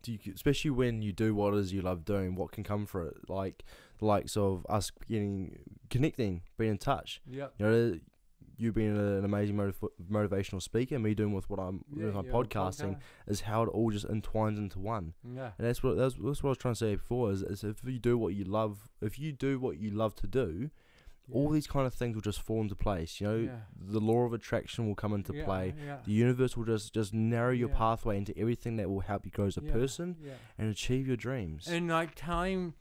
do you, especially when you do what it is you love doing, what can come from it. Like the likes of us connecting, being in touch. Yeah. You know, you being an amazing motivational speaker, me doing with what I'm doing with my podcasting, is how it all just entwines into one. Yeah. And that's what I was trying to say before, is if you do what you love, to do, all these kind of things will just fall into place. You know, the law of attraction will come into play. The universe will just narrow your pathway into everything that will help you grow as a person and achieve your dreams. And like time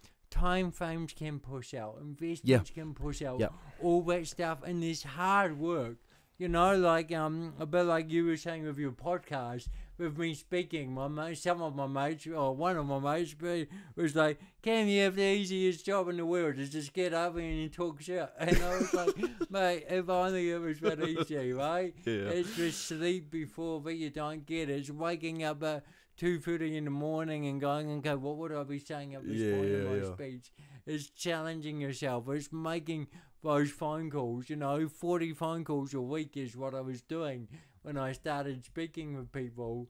frames can push out, investments can push out, all that stuff, and there's hard work. You know, like a bit like you were saying with your podcast, with me speaking, one of my mates was like, Cam, you have the easiest job in the world, is just get up and talk shit. And I was like, mate, if only it was that easy, right? It's just sleep before that you don't get. It's waking up at 2:30 in the morning and going, okay, what would I be saying at this point in my speech? It's challenging yourself. It's making those phone calls. You know, 40 phone calls a week is what I was doing when I started speaking with people,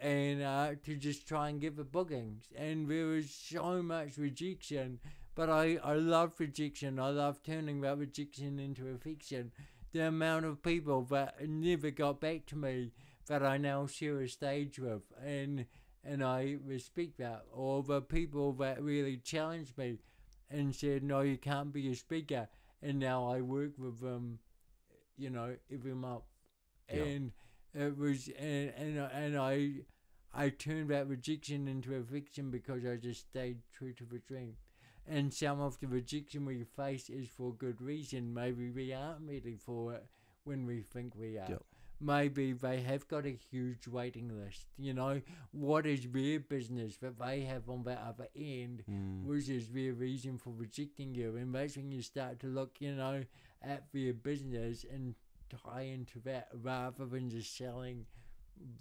and to just try and get the bookings. And there was so much rejection, but I love rejection. I love turning that rejection into affection. The amount of people that never got back to me that I now share a stage with, and I respect that. Or the people that really challenged me and said, no, you can't be a speaker, and now I work with them, you know, every month. And it was, and I turned that rejection into affection because I just stayed true to the dream. And some of the rejection we face is for good reason. Maybe we aren't ready for it when we think we are. Yep. Maybe they have got a huge waiting list. You know, what is their business that they have on the other end, which is their reason for rejecting you? And that's when you start to look, you know, at their business and tie into that rather than just selling,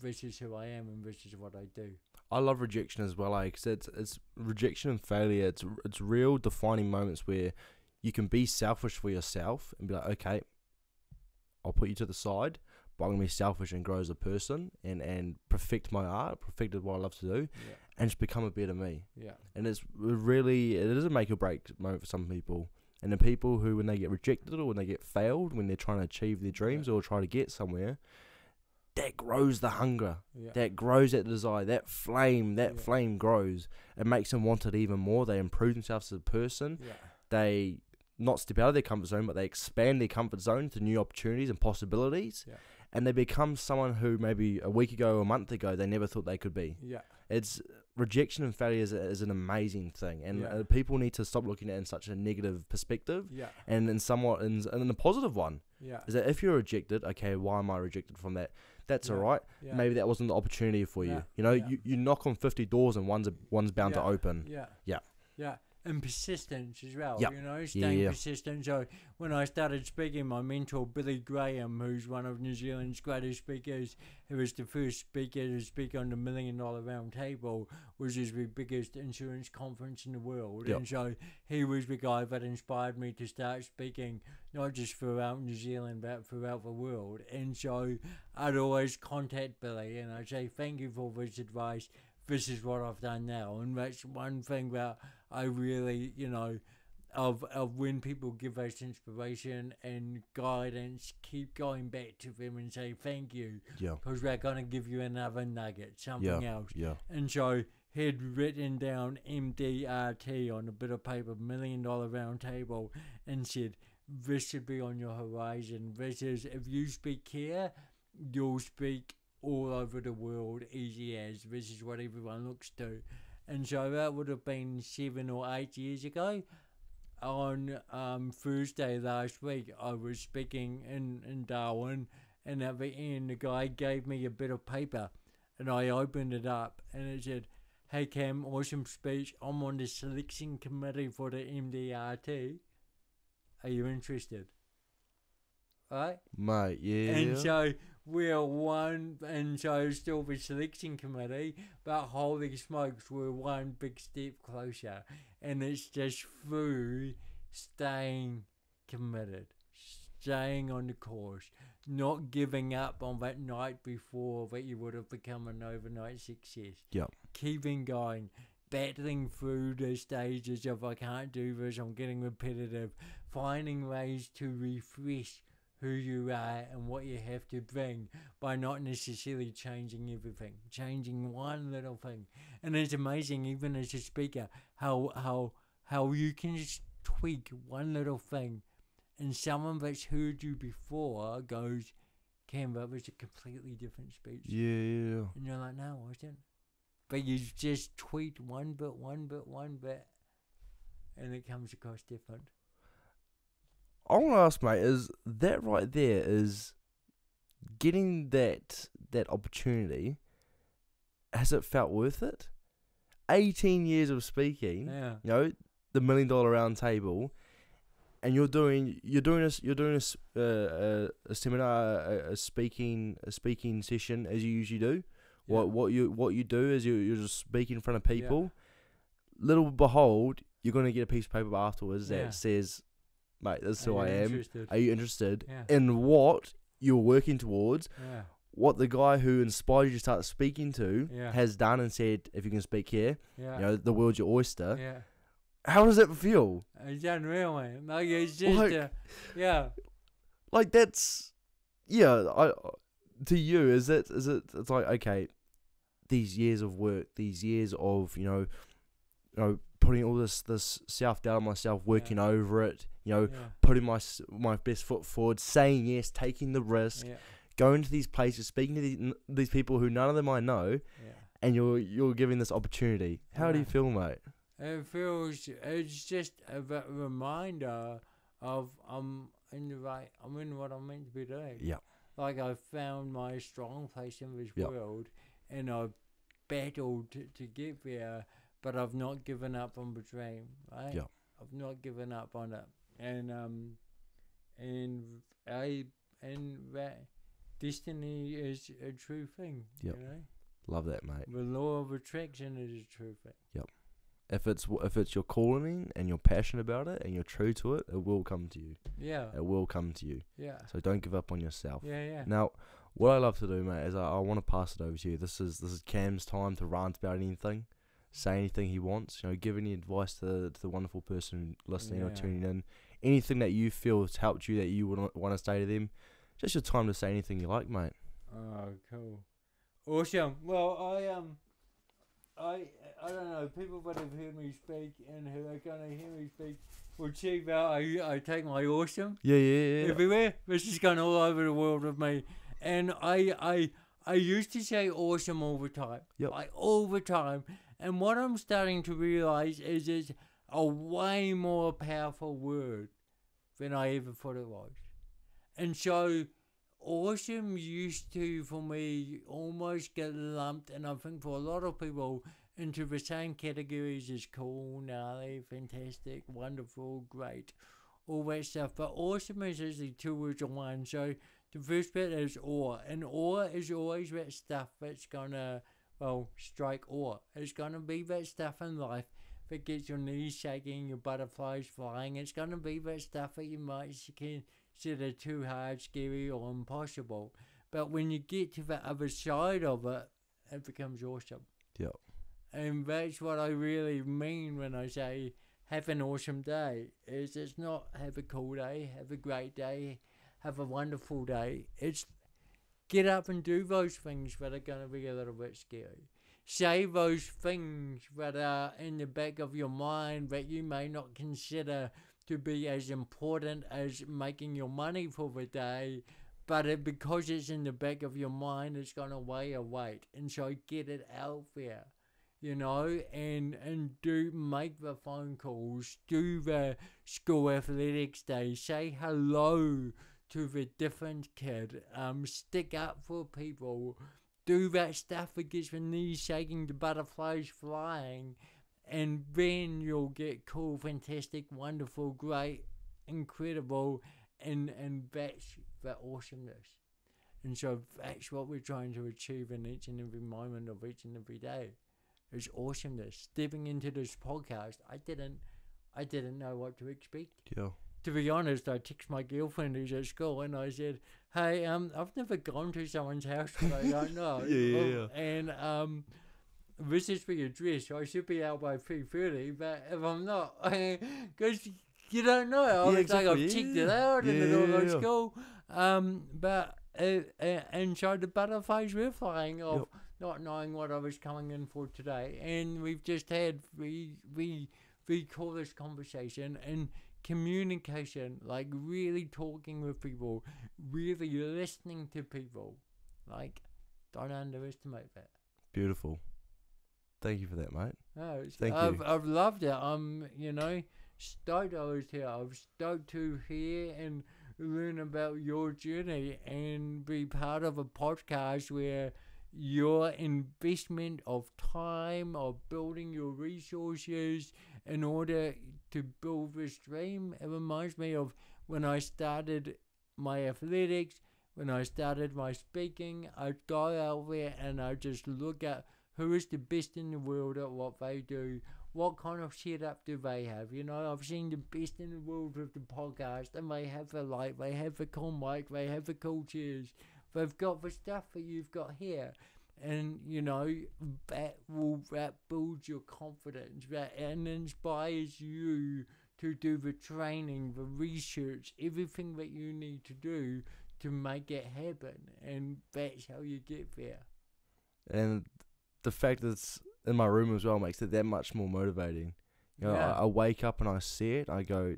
this is who I am and this is what I do. I love rejection as well, because it's rejection and failure. It's real defining moments where you can be selfish for yourself and be like, okay, I'll put you to the side, but I'm going to be selfish and grow as a person and perfect my art, perfect what I love to do, and just become a better me. Yeah. And it is a make or break moment for some people. And the people who, when they get rejected or when they get failed, when they're trying to achieve their dreams or try to get somewhere, that grows the hunger, that grows that desire, that flame grows. It makes them want it even more. They improve themselves as a person. They not step out of their comfort zone, but they expand their comfort zone to new opportunities and possibilities. And they become someone who maybe a week ago or a month ago they never thought they could be. It's rejection and failure is an amazing thing, and people need to stop looking at it in such a negative perspective, and in a positive one. Is that if you're rejected, okay, why am I rejected from that? That's all right. Maybe that wasn't the opportunity for you. You know, you knock on 50 doors and one's bound to open. And persistence as well, you know, staying persistent. So when I started speaking, my mentor, Billy Graham, who's one of New Zealand's greatest speakers, who was the first speaker to speak on the $1 Million Round Table, which is the biggest insurance conference in the world. And so he was the guy that inspired me to start speaking, not just throughout New Zealand, but throughout the world. And so I'd always contact Billy and I'd say, thank you for this advice. This is what I've done now. And that's one thing that I really, you know, of when people give us inspiration and guidance, keep going back to them and say thank you. Because we're going to give you another nugget, something else. And so he'd written down MDRT on a bit of paper, $1 Million Round Table, and said, this should be on your horizon. This is, if you speak here, you'll speak all over the world, easy as. This is what everyone looks to. And so that would have been 7 or 8 years ago. On Thursday last week, I was speaking in Darwin, and at the end, the guy gave me a bit of paper, and I opened it up, and it said, hey Cam, awesome speech. I'm on the selection committee for the MDRT. Are you interested? Right? Mate, And so we're one, and so still the selection committee, but holy smokes, we're one big step closer. And it's just through staying committed, staying on the course, not giving up on that night before that you would have become an overnight success. Keeping going, battling through the stages of I can't do this, I'm getting repetitive, finding ways to refresh who you are and what you have to bring by not necessarily changing everything, changing one little thing. And it's amazing, even as a speaker, how you can just tweak one little thing, and someone that's heard you before goes, Cam, that was a completely different speech. And you're like, no, it wasn't. But you just tweak one bit, and it comes across different. I want to ask, mate, is that right there, is getting that opportunity, has it felt worth it? 18 years of speaking, you know, the $1 Million Round Table, and you're doing a seminar, a speaking session as you usually do. What you do is you're just speaking in front of people. Little behold, you're gonna get a piece of paper afterwards that says, mate, this is who I am. Are you interested in what you're working towards? What the guy who inspired you to start speaking to has done and said, if you can speak here, you know, the world's your oyster. How does it feel? It's unreal, man. Like, it's just, like, that's, to you, is it, it's like, okay, these years of work, these years of, you know, putting all this self-doubt on myself, working over it, you know, putting my best foot forward, saying yes, taking the risk, going to these places, speaking to these people who none of them I know, and you're giving this opportunity. How do you feel, mate? It's just a reminder of I'm in what I'm meant to be doing. Yeah. Like I've found my strong place in this Yep. world, and I've battled to get there, but I've not given up on the dream, right? Yeah. I've not given up on it, and that destiny is a true thing. Yep. You know, Love that, mate. the law of attraction is a true thing. If it's your calling and you're passionate about it and you're true to it, it will come to you. Yeah. It will come to you. Yeah. So don't give up on yourself. Yeah. Now, what I love to do, mate, is I want to pass it over to you. This is Cam's time to rant about anything, say anything he wants. You know, give any advice to the wonderful person listening or tuning in. Anything that you feel has helped you that you would want to say to them. Just your time to say anything you like, mate. Oh, cool. Awesome. Well, I don't know, people that have heard me speak and who are going to hear me speak will see that I take my awesome Yeah. everywhere. This is going all over the world with me. And I used to say awesome all the time. Yep. Like all the time. And what I'm starting to realise is it's a way more powerful word than I ever thought it was. And so awesome used to, for me, almost get lumped, and I think for a lot of people, into the same categories as cool, gnarly, fantastic, wonderful, great, all that stuff. But awesome is actually two words in one. So the first bit is awe, and awe is always that stuff that's gonna, strike awe. It's gonna be that stuff in life that gets your knees shaking, your butterflies flying. It's gonna be that stuff that you might consider too hard, scary, or impossible. But when you get to the other side of it, it becomes awesome. Yeah. And that's what I really mean when I say have an awesome day. It's not have a cool day, have a great day, have a wonderful day. It's get up and do those things that are going to be a little bit scary. Say those things that are in the back of your mind that you may not consider to be as important as making your money for the day, but because it's in the back of your mind, it's going to weigh a weight. And so get it out there. You know, and do make the phone calls, do the school athletics day, say hello to the different kid, stick up for people, do that stuff that gets the knees shaking, the butterflies flying, and then you'll get cool, fantastic, wonderful, great, incredible, and that's the awesomeness. And so that's what we're trying to achieve in each and every moment of each and every day. It's awesomeness. Stepping into this podcast, I didn't know what to expect. Yeah. To be honest, I texted my girlfriend who's at school and I said, "Hey, I've never gone to someone's house that I don't know." Yeah. And this is the address. I should be out by 3:30, but if I'm not, because you don't know. I was like, I've checked it out and it all looks cool. But and so the butterflies were flying off. Yep. Not knowing what I was coming in for today, and we've just had we call this conversation and communication, like really talking with people, really listening to people. Like, don't underestimate that. Beautiful. Thank you for that, mate. No, Thank you. I've loved it. I'm stoked I was here. I'm stoked to hear and learn about your journey and be part of a podcast where your investment of time, of building your resources in order to build this dream. It reminds me of when I started my athletics, when I started my speaking. I'd go out there and I'd just look at who is the best in the world at what they do. What kind of setup do they have? You know, I've seen the best in the world with the podcast, and they have the light, they have the cool mic, they have the cool chairs. They've got the stuff that you've got here. And, you know, that builds your confidence, and inspires you to do the training, the research, everything that you need to do to make it happen. And that's how you get there. And the fact that it's in my room as well makes it that much more motivating. You know, I wake up and I see it, I go,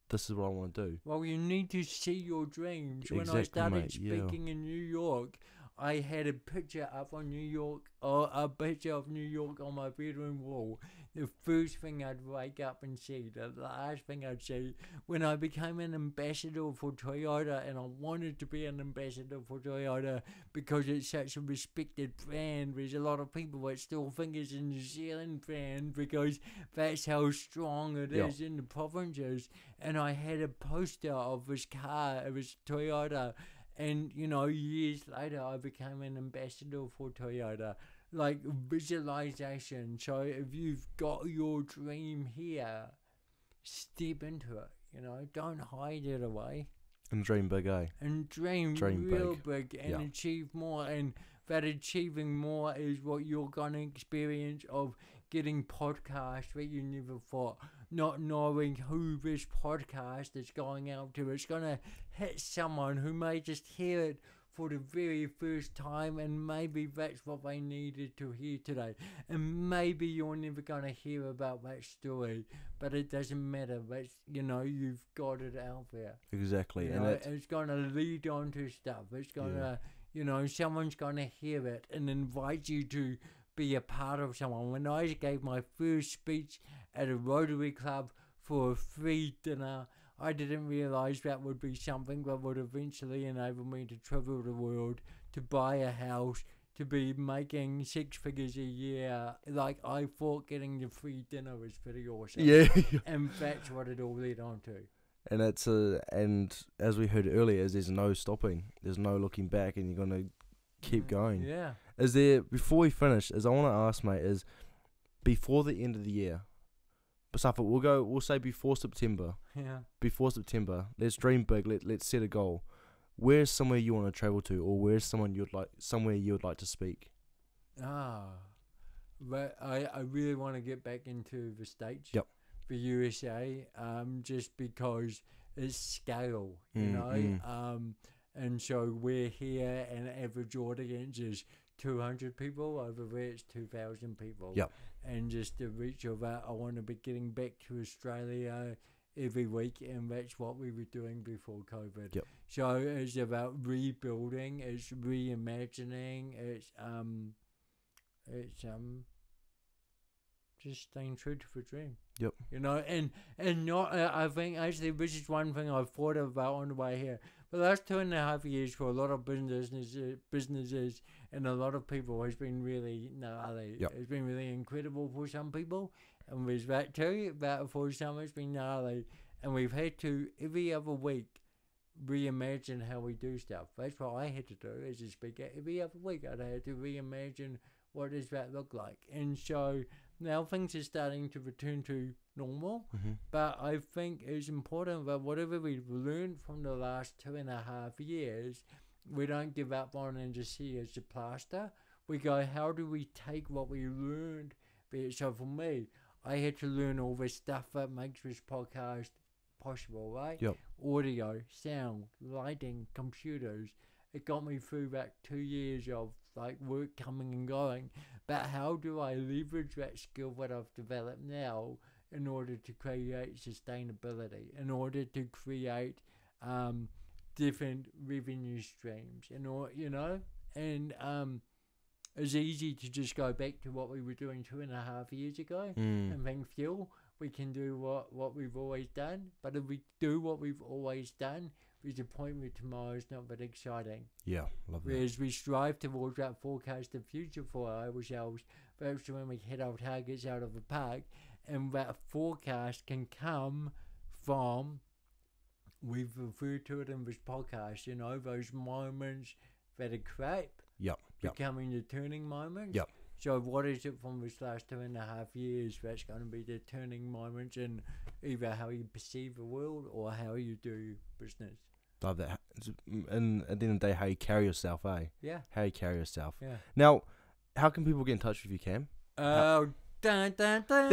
this is what I want to do. Well, you need to see your dreams. Exactly, when I started mate, speaking in New York, I had a picture up on New York, or a picture of New York on my bedroom wall. The first thing I'd wake up and see, the last thing I'd see, when I became an ambassador for Toyota, and I wanted to be an ambassador for Toyota because it's such a respected brand. There's a lot of people that still think it's a New Zealand brand because that's how strong it is in the provinces. And I had a poster of this car, it was Toyota. And, you know, years later, I became an ambassador for Toyota. Like, visualization. So, if you've got your dream here, step into it. You know, don't hide it away. And dream big, eh? And dream real big and achieve more. And that achieving more is what you're going to experience of getting podcasts that you never thought. Not knowing who this podcast is going out to. It's going to hit someone who may just hear it for the very first time, and maybe that's what they needed to hear today. And maybe you're never going to hear about that story, but it doesn't matter. That's, you know, you've got it out there. Exactly. You and know, it's going to lead on to stuff. It's going to, you know, someone's going to hear it and invite you to be a part of someone. When I gave my first speech at a Rotary Club for a free dinner, I didn't realise that would be something that would eventually enable me to travel the world, to buy a house, to be making 6 figures a year. Like, I thought getting the free dinner was pretty awesome. Yeah. And that's what it all led on to. And it's and as we heard earlier, there's no stopping. There's no looking back, and you're going to keep going. Yeah. Is there, before we finish, I want to ask, mate, is before the end of the year, we'll say before September. Yeah. Before September, let's dream big. Let's set a goal. Where's somewhere you want to travel to, or where's somewhere you'd like to speak? But I really want to get back into the States. Yep. The USA. Just because it's scale, you know. And so we're here, and average audience is 200 people. Over there, it's 2,000 people. Yep. And just the reach of that, I want to be getting back to Australia every week, and that's what we were doing before COVID. Yep. So it's about rebuilding, it's reimagining, it's just staying true to the dream. Yep. You know, and not. I think actually this is one thing I've thought about on the way here. The last 2.5 years for a lot of businesses and a lot of people has been really gnarly. Yep. It's been really incredible for some people, and there's that too. But for some, it's been gnarly, and we've had to every other week reimagine how we do stuff. That's what I had to do as a speaker. Every other week, I had to reimagine what does that look like, and so now things are starting to return to normal. But I think it's important that whatever we've learned from the last 2.5 years, we don't give up on and just see it as a plaster. We go, how do we take what we learned? So for me, I had to learn all this stuff that makes this podcast possible, right? Yep. Audio, sound, lighting, computers. It got me through that 2 years of like work coming and going. But how do I leverage that skill that I've developed now in order to create sustainability, in order to create different revenue streams, you know? And it's easy to just go back to what we were doing 2.5 years ago and think, we can do what we've always done. But if we do what we've always done, there's a point where tomorrow is not that exciting. Yeah, love that. Whereas we strive towards that forecasted future for ourselves, that's when we hit our targets out of the park, and that forecast can come from, we've referred to it in this podcast, you know, those moments that are crap, becoming the turning moments. Yep. So what is it from this last 2.5 years that's going to be the turning moments in either how you perceive the world or how you do business? Love that. And at the end of the day, how you carry yourself, eh? Yeah. How you carry yourself. Yeah. Now, how can people get in touch with you, Cam? Dun, dun, dun.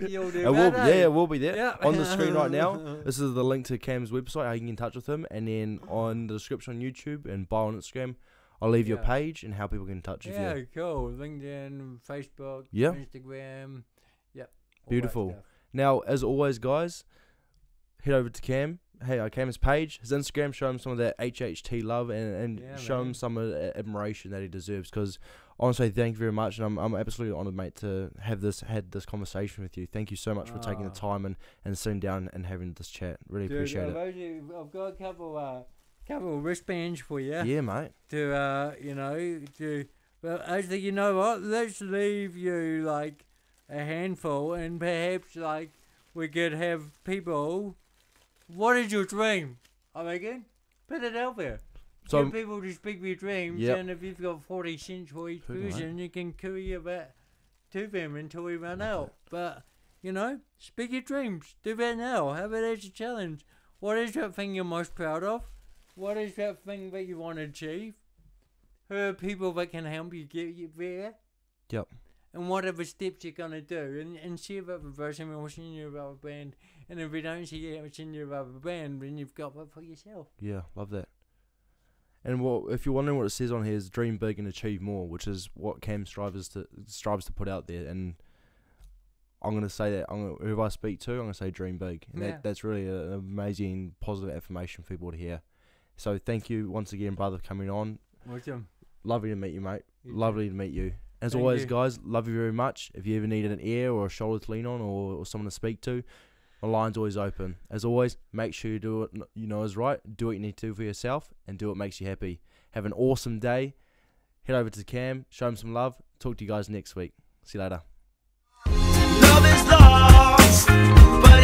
You'll do it will be there. Yeah. On the screen right now. This is the link to Cam's website, how you can get in touch with him. And then on the description on YouTube and bio on Instagram, I'll leave your page and how people get in touch with you. Yeah, cool. LinkedIn, Facebook, Yeah. Instagram. Yep. Beautiful. Now, as always, guys, head over to Cam. hey, Cam's page, his Instagram, show him some of that HHT love and show him some of the admiration that he deserves. Because honestly, thank you very much, and I'm absolutely honoured, mate, to had this conversation with you. Thank you so much for taking the time and sitting down and having this chat. Really appreciate it. I've got a couple of wristbands for you. Yeah, mate. Well, actually, you know what? Let's leave you like a handful, and perhaps like we could have people. What is your dream? I reckon. Put it out there. So get people to speak your dreams, and if you've got 40 cents for each person, you can carry that to them until we run out. But, speak your dreams. Do that now. Have it as a challenge. What is that thing you're most proud of? What is that thing that you want to achieve? Who are people that can help you get you there? Yep. And what are the steps you're going to do? And share that with us, and we'll send you a rubber band. And if we don't see you, we'll send you a rubber band, then you've got that for yourself. Yeah, love that. And if you're wondering what it says on here, is dream big and achieve more, which is what Cam strives to put out there. And I'm going to say that, whoever I speak to, I'm going to say dream big. And that's really an amazing, positive affirmation for people to hear. So thank you once again, brother, for coming on. Welcome. Lovely to meet you, mate. Lovely to meet you. As always, guys, love you very much. If you ever need an ear or a shoulder to lean on or someone to speak to, my line's always open. As always, make sure you do what you know is right. Do what you need to do for yourself and do what makes you happy. Have an awesome day. Head over to Cam, show him some love. Talk to you guys next week. See you later. Love is lost, but